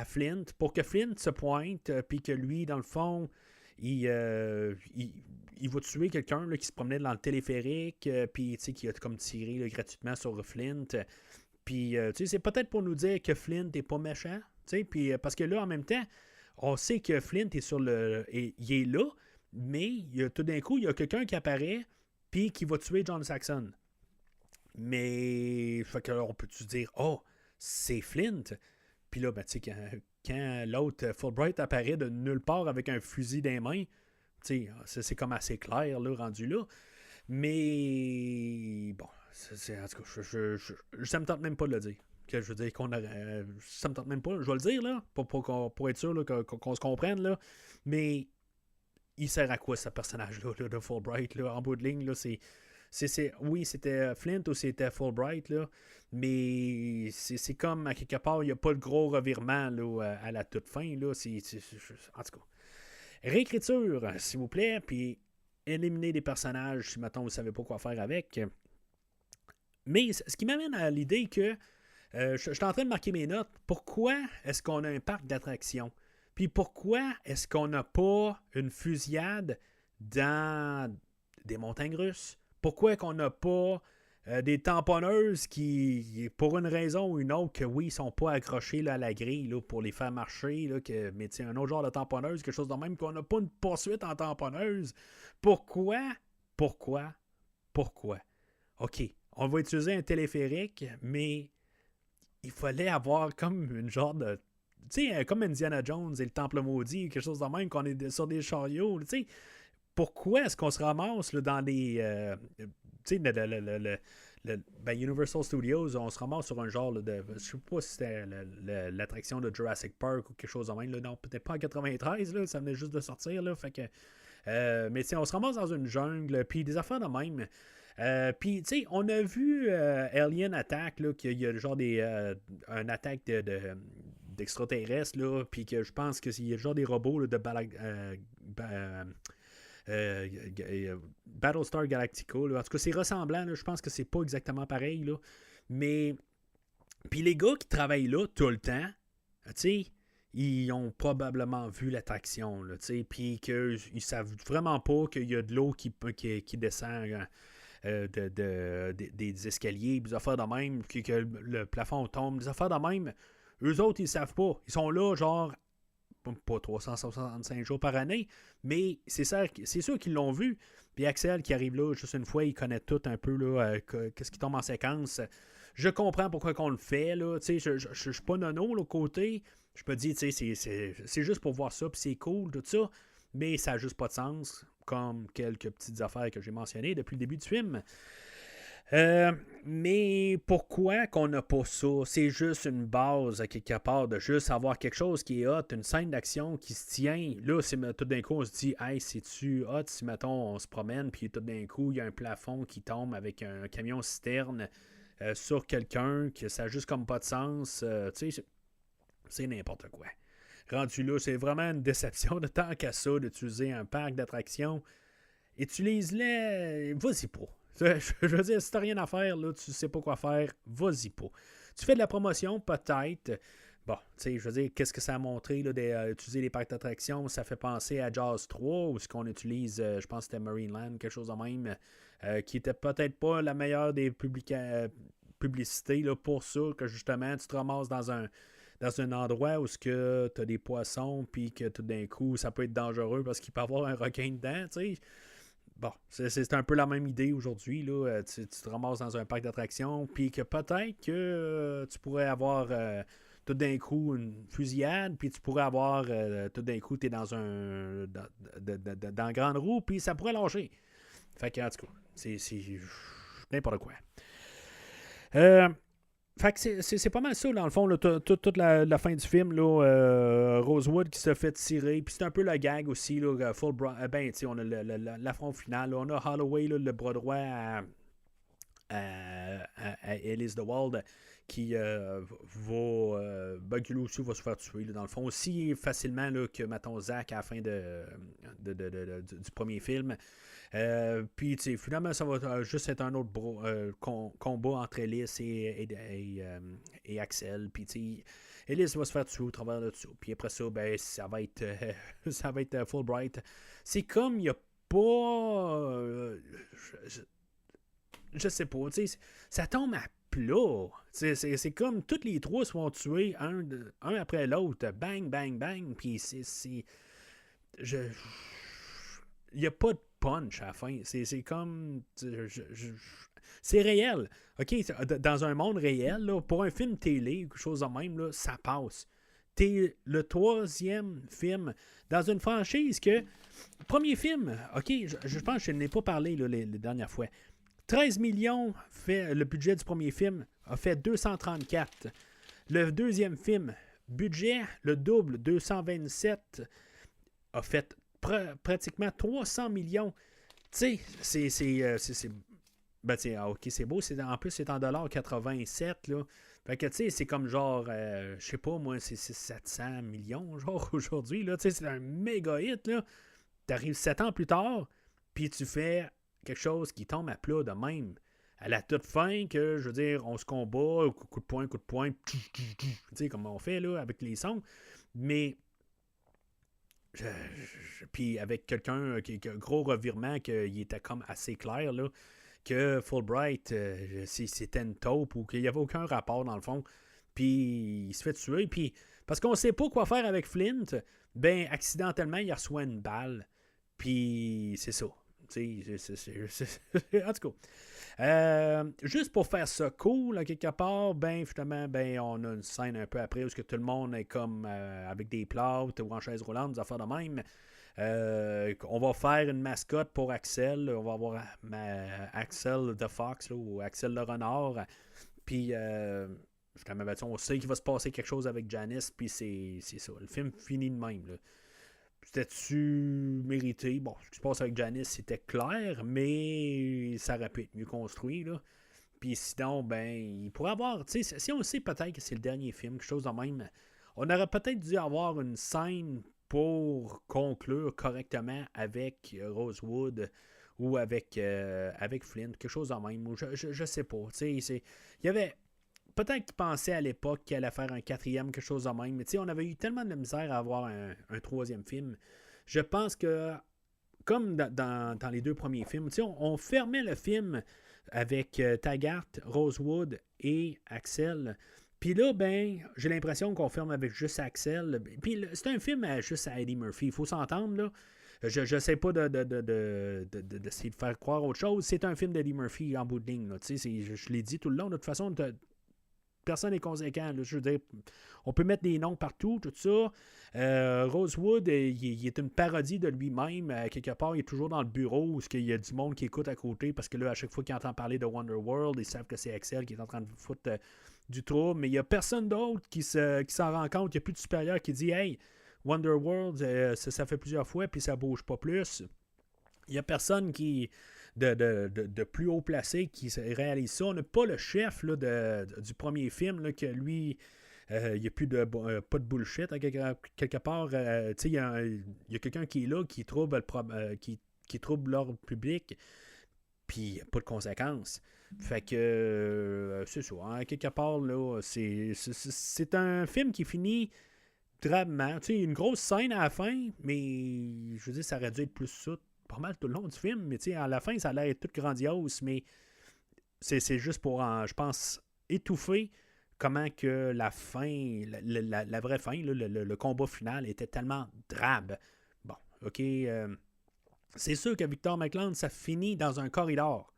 Flint pour que Flint se pointe, puis que lui, dans le fond, il va tuer quelqu'un là, qui se promenait dans le téléphérique, puis qui a comme tiré là, gratuitement sur Flint. Puis c'est peut-être pour nous dire que Flint n'est pas méchant, puis parce que là, en même temps, on sait que Flint est il est là, mais tout d'un coup, il y a quelqu'un qui apparaît, puis qui va tuer John Saxon. Mais, fait que on peut-tu dire, oh, c'est Flint. Puis là, ben, tu sais, quand l'autre Fulbright apparaît de nulle part avec un fusil dans les mains, tu sais, c'est comme assez clair, là, rendu là. Mais, bon, en tout cas, ça me tente même pas de le dire. Que je veux dire qu'on aurait. Ça me tente même pas, je vais le dire, là, pour être sûr là, qu'on se comprenne, là. Mais, il sert à quoi, ce personnage-là, là, de Fulbright, là, en bout de ligne, là, oui, c'était Flint ou c'était Fulbright, là, mais c'est comme, à quelque part, il n'y a pas de gros revirement là, à la toute fin. Là, en tout cas, réécriture, s'il vous plaît, puis éliminer des personnages si, maintenant vous ne savez pas quoi faire avec. Mais ce qui m'amène à l'idée que je suis en train de marquer mes notes. Pourquoi est-ce qu'on a un parc d'attractions? Puis pourquoi est-ce qu'on n'a pas une fusillade dans des montagnes russes? Pourquoi qu'on n'a pas des tamponneuses qui, pour une raison ou une autre, que oui, ils ne sont pas accrochés là, à la grille là, pour les faire marcher, là, mais un autre genre de tamponneuse, quelque chose de même, qu'on n'a pas une poursuite en tamponneuse? Pourquoi? OK, on va utiliser un téléphérique, mais il fallait avoir comme une genre de... Tu sais, comme Indiana Jones et le Temple Maudit, quelque chose de même, qu'on est sur des chariots, tu sais. Pourquoi est-ce qu'on se ramasse là, dans les... tu sais, Universal Studios, on se ramasse sur un genre là, de... Je sais pas si c'était l'attraction de Jurassic Park ou quelque chose de même. Là, non, peut-être pas en 93, là, ça venait juste de sortir. Là, fait que, mais tu sais, on se ramasse dans une jungle, puis des affaires de même. Puis, tu sais, on a vu Alien Attack, là, qu'il y a genre une attaque d'extraterrestres, là, puis que je pense qu'il y a genre des robots là, de Battlestar Galactica. Là. En tout cas, c'est ressemblant. Là. Je pense que c'est pas exactement pareil. Là. Mais. Puis les gars qui travaillent là tout le temps, tu sais, ils ont probablement vu l'attraction. Puis qu'ils savent vraiment pas qu'il y a de l'eau qui descend des escaliers, des affaires de même, que le plafond tombe, des affaires de même. Eux autres, ils savent pas. Ils sont là, genre. Pas 365 jours par année, mais c'est sûr qu'ils l'ont vu. Puis Axel qui arrive là juste une fois, il connaît tout un peu là, qu'est-ce qui tombe en séquence. Je comprends pourquoi qu'on le fait. Là, je suis pas nono là, côté. Je me dis, c'est juste pour voir ça, puis c'est cool, tout ça. Mais ça n'a juste pas de sens, comme quelques petites affaires que j'ai mentionnées depuis le début du film. Mais pourquoi qu'on n'a pas ça? C'est juste une base à quelque part de juste avoir quelque chose qui est hot, une scène d'action qui se tient. Là, tout d'un coup, on se dit, hey, c'est-tu hot si, mettons, on se promène, puis tout d'un coup, il y a un plafond qui tombe avec un camion citerne sur quelqu'un, que ça n'a juste comme pas de sens. Tu sais, c'est n'importe quoi. Rendu là, c'est vraiment une déception de tant qu'à ça d'utiliser un parc d'attractions. Utilise-les, vas-y pas. Je veux dire, si t'as rien à faire, là, tu sais pas quoi faire, vas-y pas. Tu fais de la promotion, peut-être. bon, tu sais, je veux dire, qu'est-ce que ça a montré, là, d'utiliser les parcs d'attractions? Ça fait penser à Jaws 3, où ce qu'on utilise, je pense que c'était Marineland, quelque chose de même, qui était peut-être pas la meilleure des publicités là, pour ça, que justement, tu te ramasses dans un endroit où tu as des poissons, puis que tout d'un coup, ça peut être dangereux parce qu'il peut y avoir un requin dedans, tu sais. Bon, c'est un peu la même idée aujourd'hui, là. Tu te ramasses dans un parc d'attractions, puis que peut-être que tu pourrais avoir tout d'un coup une fusillade, puis tu pourrais avoir tout d'un coup, tu es dans dans la grande roue, puis ça pourrait lâcher. Fait que, en tout cas, c'est n'importe quoi. Fait que c'est pas mal ça, dans le fond, là, toute la fin du film, là, Rosewood qui se fait tirer, puis c'est un peu le gag aussi, là, ben, tu sais, on a l'affront final, là, on a Holloway, là, le bras droit à Alice de Wald, qui ben, qui lui aussi va se faire tuer, là, dans le fond, aussi facilement là, que, mettons, Zach à la fin du premier film. Puis, tu sais, finalement, ça va juste être un autre combat entre Alice et Axel. Puis, tu sais, Alice va se faire tuer au travers de tout. Puis après ça, ben, ça va être, ça va être Fulbright. C'est comme, il n'y a pas... je sais pas, tu sais, ça tombe à plat. C'est comme, tous les trois se font tuer un après l'autre. Bang, bang, bang. Puis, il n'y a pas de punch à la fin. C'est comme... c'est réel. OK, dans un monde réel, là, pour un film télé ou quelque chose de même, là, ça passe. T'es le troisième film dans une franchise que... Premier film, OK, je pense que je n'ai pas parlé là, les dernières fois. 13 millions fait le budget du premier film, a fait 234. Le deuxième film, budget, le double, 227, a fait pratiquement 300 millions. Tu sais, c'est ben, ok, c'est beau. En plus, c'est en dollars 87, là. Fait que, tu sais, c'est comme genre, je sais pas, moi, c'est 700 millions, genre, aujourd'hui, là. Tu sais, c'est un méga hit, là. T'arrives 7 ans plus tard, puis tu fais quelque chose qui tombe à plat de même. À la toute fin, que, je veux dire, on se combat, coup de poing, tu sais, comme on fait, là, avec les sons. Mais... puis avec quelqu'un qui a un gros revirement, qu'il était comme assez clair, là, que Fulbright, c'était une taupe ou qu'il n'y avait aucun rapport dans le fond. Puis il se fait tuer. Puis parce qu'on ne sait pas quoi faire avec Flint, ben accidentellement, il reçoit une balle. Puis c'est ça. En tout cas. Juste pour faire ça cool, là, quelque part, ben finalement, ben on a une scène un peu après où que tout le monde est comme avec des plates ou en chaise roulante, des affaires de même. On va faire une mascotte pour Axel. On va avoir Axel the Fox là, ou Axel le renard. Puis finalement, ben, on sait qu'il va se passer quelque chose avec Janice. Puis c'est ça. Le film finit de même. Là. C'était-tu mérité? Bon, ce qui se passe avec Janice, c'était clair, mais ça aurait pu être mieux construit, là. Puis sinon, ben, il pourrait avoir... Tu sais, si on sait peut-être que c'est le dernier film, quelque chose de même, on aurait peut-être dû avoir une scène pour conclure correctement avec Rosewood ou avec Flint, quelque chose de même. Je sais pas. Tu sais, il y avait... Peut-être qu'il pensait à l'époque qu'il allait faire un quatrième, quelque chose de même. Mais tu sais, on avait eu tellement de misère à avoir un troisième film. Je pense que, comme dans les deux premiers films, tu sais, on fermait le film avec Taggart, Rosewood et Axel. Puis là, ben, j'ai l'impression qu'on ferme avec juste Axel. Puis c'est un film juste à Eddie Murphy. Il faut s'entendre, là. Je ne sais pas d'essayer de faire croire autre chose. C'est un film d'Eddie Murphy en bout de ligne. Là. Je l'ai dit tout le long. De toute façon, personne n'est conséquent. Là. Je veux dire, on peut mettre des noms partout, tout ça. Rosewood, il est une parodie de lui-même. Quelque part, il est toujours dans le bureau où il y a du monde qui écoute à côté parce que là, à chaque fois qu'il entend parler de Wonderworld, ils savent que c'est Axel qui est en train de foutre du trouble. Mais il n'y a personne d'autre qui s'en rend compte. Il n'y a plus de supérieur qui dit « Hey, Wonderworld, ça fait plusieurs fois puis ça bouge pas plus. » Il n'y a personne qui... De plus haut placé qui réalise ça. On n'a pas le chef là, du premier film là, que lui, il n'y a plus pas de bullshit à quelque part. Il y a quelqu'un qui est là qui trouble, qui trouble l'ordre public. puis pas de conséquences. Fait que c'est ça. Hein, quelque part, là, c'est un film qui finit drabement. Tu sais, une grosse scène à la fin, mais je veux dire, ça aurait dû être plus ça pas mal tout le long du film. Mais tu sais, à la fin, ça a l'air tout grandiose, mais c'est juste pour, je pense, étouffer comment que la fin, la vraie fin, là, le combat final était tellement drabe. Bon, OK. C'est sûr que Victor McClelland, ça finit dans un corridor.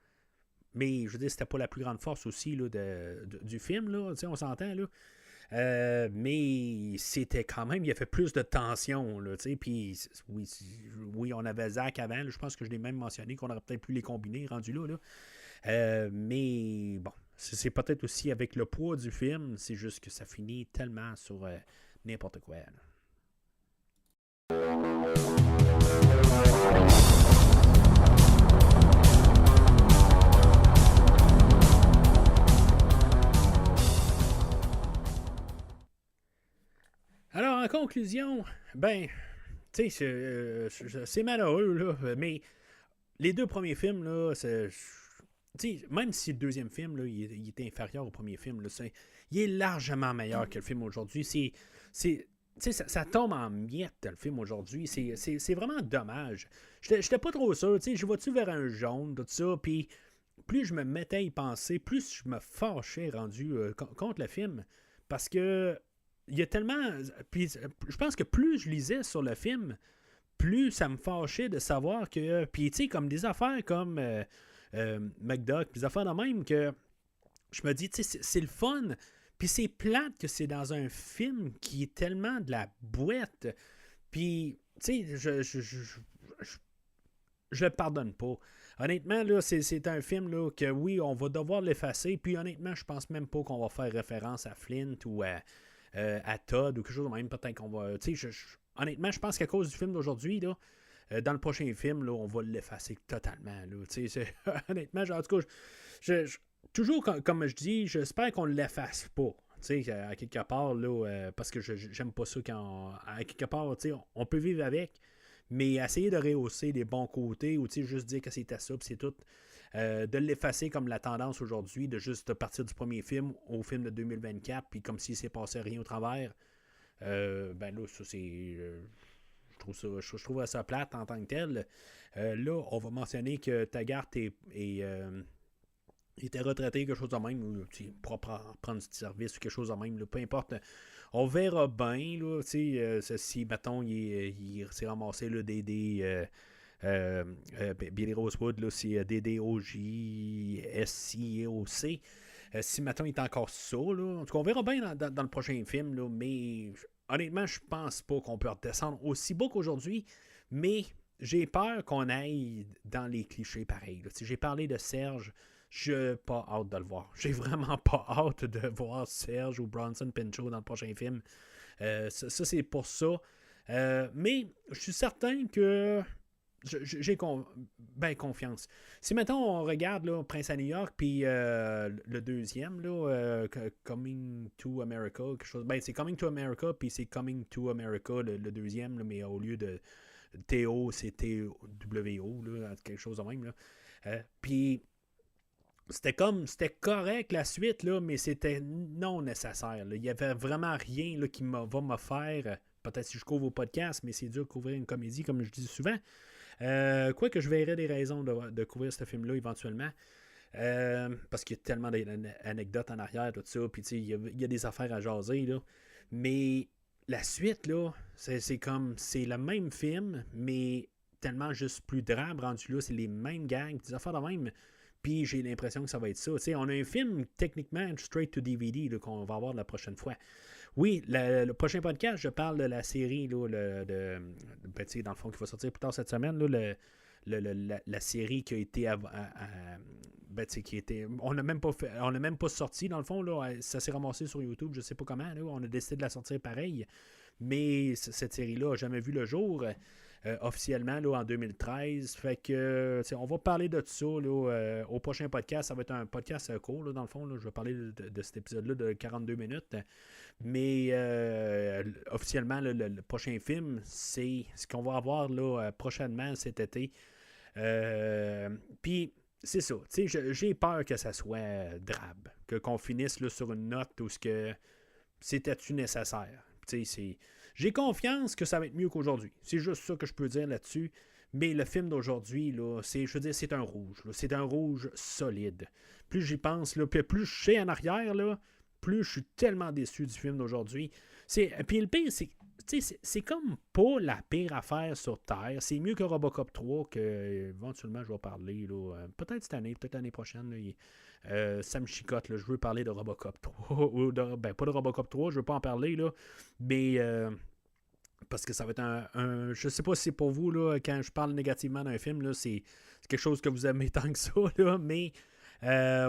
Mais je veux dire, c'était pas la plus grande force aussi là, du film, là, on s'entend. Là. Mais c'était quand même, il y avait plus de tension. Puis oui, on avait Zach avant. Là, je pense que je l'ai même mentionné qu'on aurait peut-être pu les combiner rendus là. Mais bon, c'est peut-être aussi avec le poids du film, c'est juste que ça finit tellement sur n'importe quoi. Là. Alors, en conclusion, ben, tu sais, c'est malheureux, là, mais les deux premiers films, là, même si le deuxième film, là, il était inférieur au premier film, là, il est largement meilleur que le film aujourd'hui. Ça tombe en miettes, le film aujourd'hui. C'est vraiment dommage. J'étais pas trop sûr. Je vois-tu vers un jaune, tout ça, puis plus je me mettais à y penser, plus je me fâchais rendu contre le film. Parce que il y a tellement... Puis je pense que plus je lisais sur le film, plus ça me fâchait de savoir que... Puis tu sais, comme des affaires comme McDuck, des affaires de même que je me dis, tu sais, c'est le fun. Puis c'est plate que c'est dans un film qui est tellement de la boîte. Puis, tu sais, je le pardonne pas. Honnêtement, là, c'est un film là, que oui, on va devoir l'effacer. Puis honnêtement, je pense même pas qu'on va faire référence à Flint ou à Todd ou quelque chose de même. Peut-être qu'on va. Honnêtement, je pense qu'à cause du film d'aujourd'hui, là, dans le prochain film, là, on va l'effacer totalement. Là, honnêtement, en tout cas, toujours comme je dis, j'espère qu'on ne l'efface pas. À quelque part, là, parce que j'aime pas ça quand. À quelque part, on peut vivre avec, mais essayer de rehausser les bons côtés ou juste dire que c'était ça, puis c'est tout. De l'effacer comme la tendance aujourd'hui, de juste partir du premier film au film de 2024, puis comme s'il s'est passé rien au travers. Ben là, ça c'est. Je trouve ça plate en tant que tel. Là, on va mentionner que Taggart était retraité, quelque chose de même, ou il pourra prendre du service ou quelque chose de même, là, peu importe. On verra bien, là, si, mettons, il s'est ramassé là, Billy Rosewood, là, c'est DDOJ-SIOC. Si, mettons, il est encore ça, là. En tout cas, on verra bien dans le prochain film, là, mais honnêtement, je pense pas qu'on peut redescendre aussi bas qu'aujourd'hui, mais j'ai peur qu'on aille dans les clichés pareils. Là. J'ai parlé de Serge, j'ai pas hâte de le voir. J'ai vraiment pas hâte de voir Serge ou Bronson Pinchot dans le prochain film. Ça c'est pour ça. Mais je suis certain que j'ai confiance. Si maintenant on regarde là, Prince à New York, puis le deuxième, là, Coming to America, quelque chose. Ben, c'est Coming to America, puis c'est Coming to America, le deuxième, là, mais au lieu de TO, c'est TWO, là, quelque chose de même. Puis c'était correct la suite, là, mais c'était non nécessaire. Là. Il n'y avait vraiment rien là, qui va me faire, peut-être si je couvre au podcast, mais c'est dur de couvrir une comédie, comme je dis souvent. Quoique je verrais des raisons de couvrir ce film-là éventuellement. Parce qu'il y a tellement d'anecdotes en arrière, tout ça. Puis il y a des affaires à jaser. Là. Mais la suite, là, c'est comme. C'est le même film, mais tellement juste plus drabe rendu là. C'est les mêmes gangs, des affaires de même. Puis j'ai l'impression que ça va être ça. T'sais, on a un film techniquement straight to DVD là, qu'on va avoir la prochaine fois. Oui, le prochain podcast, je parle de la série, là, dans le fond, qui va sortir plus tard cette semaine, là, la série qui a été on n'a même pas sorti, dans le fond, là, ça s'est ramassé sur YouTube, je sais pas comment, là, on a décidé de la sortir pareil, mais cette série-là n'a jamais vu le jour. Officiellement là, en 2013. Fait que on va parler de ça là, au prochain podcast. Ça va être un podcast court, là, dans le fond. Là, je vais parler de cet épisode-là de 42 minutes. Mais officiellement, là, le prochain film, c'est ce qu'on va avoir là, prochainement cet été. Puis, c'est ça. J'ai peur que ça soit drabe. Qu'on finisse là, sur une note où c'était-tu nécessaire. J'ai confiance que ça va être mieux qu'aujourd'hui. C'est juste ça que je peux dire là-dessus. Mais le film d'aujourd'hui, là, je veux dire, c'est un rouge. Là. C'est un rouge solide. Plus j'y pense, là, plus je sais en arrière, là, plus je suis tellement déçu du film d'aujourd'hui. Puis le pire, c'est comme pas la pire affaire sur Terre. C'est mieux que Robocop 3, que éventuellement je vais parler. Là, peut-être cette année, peut-être l'année prochaine. Là, ça me chicote. Là, je veux parler de Robocop 3. Ou pas de Robocop 3, je veux pas en parler. Là, mais parce que ça va être je sais pas si c'est pour vous, là, quand je parle négativement d'un film, là, c'est quelque chose que vous aimez tant que ça, là, mais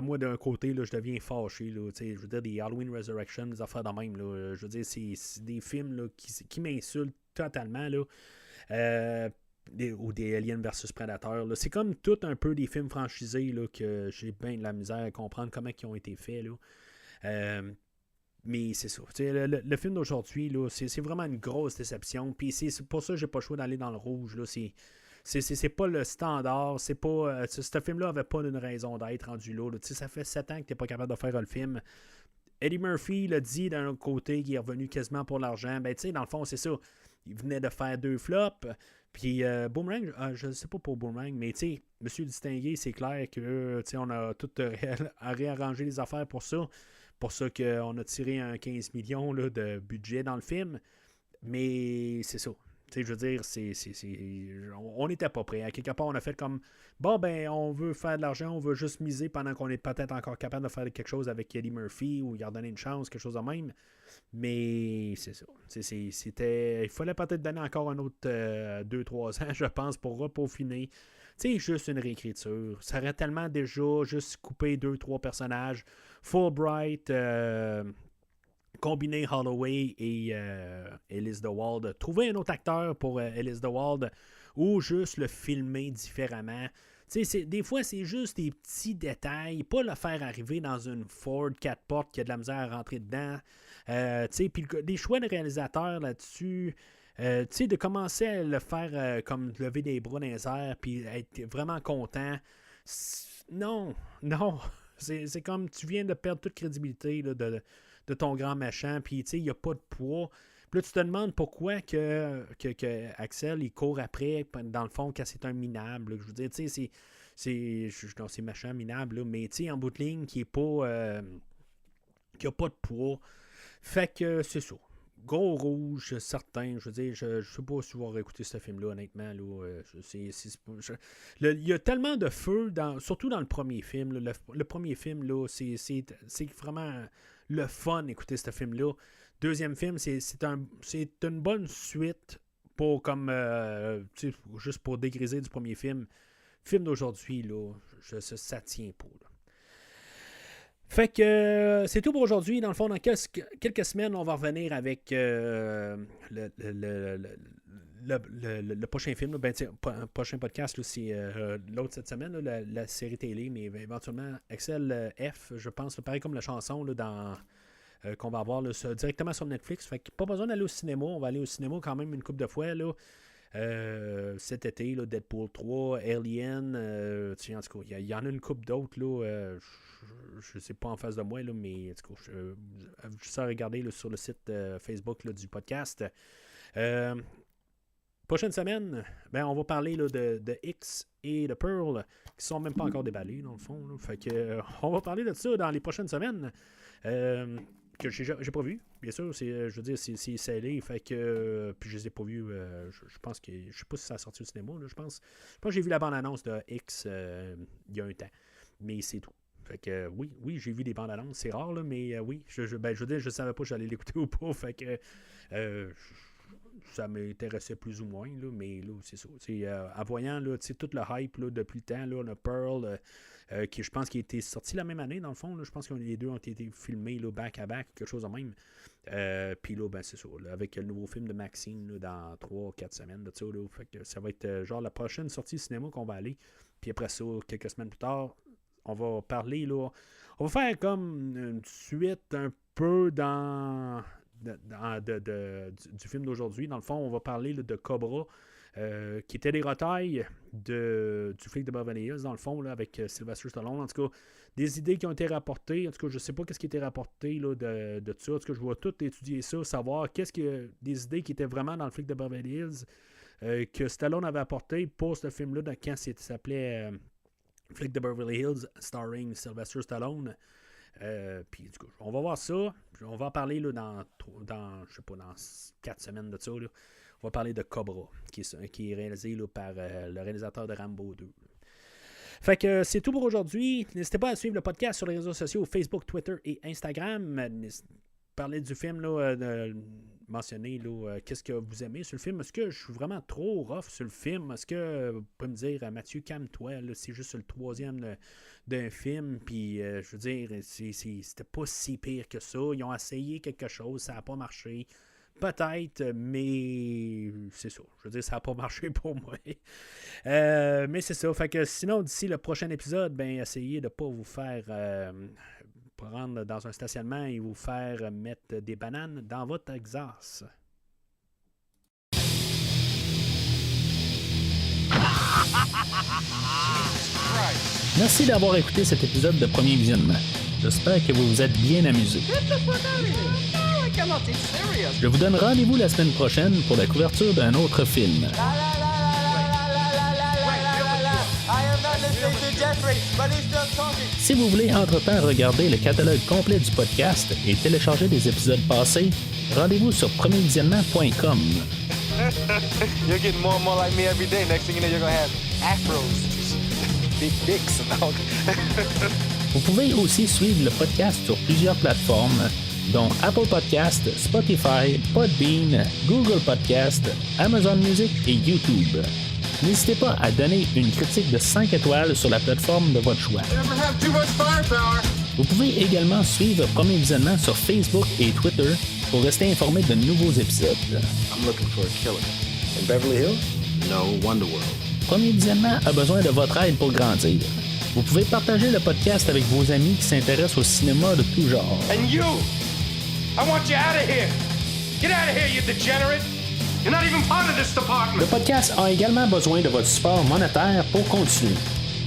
moi, d'un côté, là, je deviens fâché. Là, je veux dire, des Halloween Resurrection, des affaires de même. Là, je veux dire, c'est des films là, qui m'insultent totalement. Là, ou des Aliens vs Predator. Là. C'est comme tout un peu des films franchisés là, que j'ai bien de la misère à comprendre comment ils ont été faits. Là. Mais c'est ça. Le film d'aujourd'hui, là, c'est vraiment une grosse déception. Puis c'est pour ça que j'ai pas le choix d'aller dans le rouge. Là. C'est pas le standard. C'est pas. Ce film-là avait pas une raison d'être rendu là. Ça fait 7 ans que t'es pas capable de faire le film. Eddie Murphy l'a dit d'un autre côté qu'il est revenu quasiment pour l'argent. Ben, tu sais, dans le fond, c'est ça. Il venait de faire 2 flops. Puis Boomerang, je ne sais pas pour Boomerang, mais tu sais, Monsieur Distingué, c'est clair que on a tout réarrangé les affaires pour ça. Pour ça qu'on a tiré un 15 millions là, de budget dans le film. Mais c'est ça. Je veux dire, on n'était pas prêt. À quelque part, on a fait comme bon, ben, on veut faire de l'argent, on veut juste miser pendant qu'on est peut-être encore capable de faire quelque chose avec Eddie Murphy ou lui redonner une chance, quelque chose de même. Mais c'est ça. Il fallait peut-être donner encore un autre 2-3 ans, je pense, pour peaufiner. C'est juste une réécriture. Ça aurait tellement déjà juste coupé 2-3 personnages. Fulbright, combiner Holloway et Ellis DeWald. Trouver un autre acteur pour Ellis DeWald ou juste le filmer différemment. Des fois, c'est juste des petits détails. Pas le faire arriver dans une Ford 4 portes qui a de la misère à rentrer dedans. Puis des choix de réalisateurs là-dessus. De commencer à le faire comme lever des bras dans les airs puis être vraiment content. Non. C'est comme tu viens de perdre toute crédibilité là, de ton grand méchant, puis il n'y a pas de poids. Puis là, tu te demandes pourquoi que Axel, il court après, dans le fond, quand c'est un minable. Là. Je veux dire, c'est méchant, minable, là, mais en bout de ligne, qui n'a pas de poids. Fait que c'est ça. Gros rouge, certain. Je veux dire, je sais pas si vous aurez écouté ce film-là, honnêtement. Là, il y a tellement de feu, surtout dans le premier film. Là, le premier film, là, c'est vraiment le fun d'écouter ce film-là. Deuxième film, c'est une bonne suite pour comme juste pour dégriser du premier film. Film d'aujourd'hui, là, ça tient pas. Là. Fait que c'est tout pour aujourd'hui. Dans le fond, dans quelques semaines, on va revenir avec le prochain film. Prochain podcast, là, c'est l'autre cette semaine, là, la série télé, mais éventuellement, Axel F, je pense, pareil comme la chanson là, qu'on va avoir là, directement sur Netflix. Fait que pas besoin d'aller au cinéma. On va aller au cinéma quand même une couple de fois. Là. Cet été, là, Deadpool 3, Alien, en tout cas, il y en a une couple d'autres, là, je sais pas en face de moi, là, mais en tout cas, je sais regarder là, sur le site Facebook là, du podcast. Prochaine semaine, ben, on va parler là, de X et de Pearl, qui sont même pas encore déballés, dans le fond. Là. Fait que, on va parler de ça dans les prochaines semaines. Que j'ai pas vu, bien sûr, je veux dire, c'est scellé, fait que puis je les ai pas vus, je pense que, je sais pas si ça a sorti au cinéma, là, je pense que j'ai vu la bande-annonce de X il y a un temps, mais c'est tout. Fait que oui, j'ai vu des bandes-annonces, c'est rare, là, mais oui, je veux dire, je savais pas si j'allais l'écouter ou pas, fait que ça m'intéressait plus ou moins, là, mais là, c'est ça. En voyant là, tout le hype là, depuis le temps, là, le Pearl, qui je pense qu'il a été sorti la même année, dans le fond. Là, je pense que les deux ont été filmés là, back-à-back, quelque chose de même. Puis là, ben, c'est ça. Là, avec le nouveau film de Maxine là, dans 3-4 semaines. Là, là, fait que ça va être genre la prochaine sortie cinéma qu'on va aller. Puis après ça, quelques semaines plus tard, on va parler. Là, on va faire comme une suite un peu du film d'aujourd'hui. Dans le fond, on va parler là, de Cobra. qui étaient des retailles du flic de Beverly Hills, dans le fond, là, avec Sylvester Stallone. En tout cas, des idées qui ont été rapportées. En tout cas, je ne sais pas ce qui a été rapporté là, de ça. En tout cas, je vais tout étudier ça, savoir des idées qui étaient vraiment dans le flic de Beverly Hills que Stallone avait apporté pour ce film-là quand il s'appelait Flic de Beverly Hills, starring Sylvester Stallone. Puis, du coup, on va voir ça. Puis on va en parler là, dans 4 semaines de ça. Là. On va parler de Cobra, qui est réalisé là, par le réalisateur de Rambo 2. Fait que c'est tout pour aujourd'hui. N'hésitez pas à suivre le podcast sur les réseaux sociaux Facebook, Twitter et Instagram. Parler du film, là, mentionner là, qu'est-ce que vous aimez sur le film. Est-ce que je suis vraiment trop rough sur le film? Est-ce que vous pouvez me dire, Mathieu, calme-toi, là, c'est juste le 3e d'un film, puis je veux dire, c'était pas si pire que ça. Ils ont essayé quelque chose, ça n'a pas marché. Peut-être, mais c'est ça. Je veux dire, ça n'a pas marché pour moi. Mais c'est ça. Fait que sinon, d'ici le prochain épisode, ben essayez de ne pas vous faire prendre dans un stationnement et vous faire mettre des bananes dans votre exhaust. Merci d'avoir écouté cet épisode de Premier Visionnement. J'espère que vous vous êtes bien amusés. Je vous donne rendez-vous la semaine prochaine pour la couverture d'un autre film. Si vous voulez entre-temps regarder le catalogue complet du podcast et télécharger des épisodes passés, rendez-vous sur premiervisionnement.com. You're getting more and more like me every day. Next thing you know, you're gonna have afros, big dicks. Vous pouvez aussi suivre le podcast sur plusieurs plateformes, dont Apple Podcast, Spotify, Podbean, Google Podcast, Amazon Music et YouTube. N'hésitez pas à donner une critique de 5 étoiles sur la plateforme de votre choix. Vous pouvez également suivre Premier Visionnement sur Facebook et Twitter pour rester informé de nouveaux épisodes. I'm looking for a killer. In Beverly Hills? No, Wonderworld. Premier Visionnement a besoin de votre aide pour grandir. Vous pouvez partager le podcast avec vos amis qui s'intéressent au cinéma de tout genre. And you! I want you out of here! Get out of here, you degenerate! You're not even part of this department! Le podcast a également besoin de votre support monétaire pour continuer.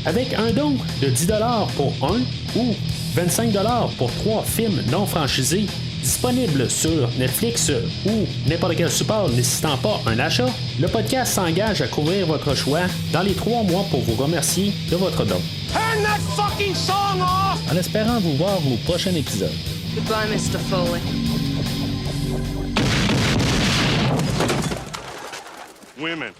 Avec un don de 10$ pour un ou 25$ pour 3 films non franchisés disponibles sur Netflix ou n'importe quel support nécessitant pas un achat, le podcast s'engage à couvrir votre choix dans les 3 mois pour vous remercier de votre don. Turn that fucking song off! En espérant vous voir au prochain épisode. Goodbye, Mr. Foley. Women.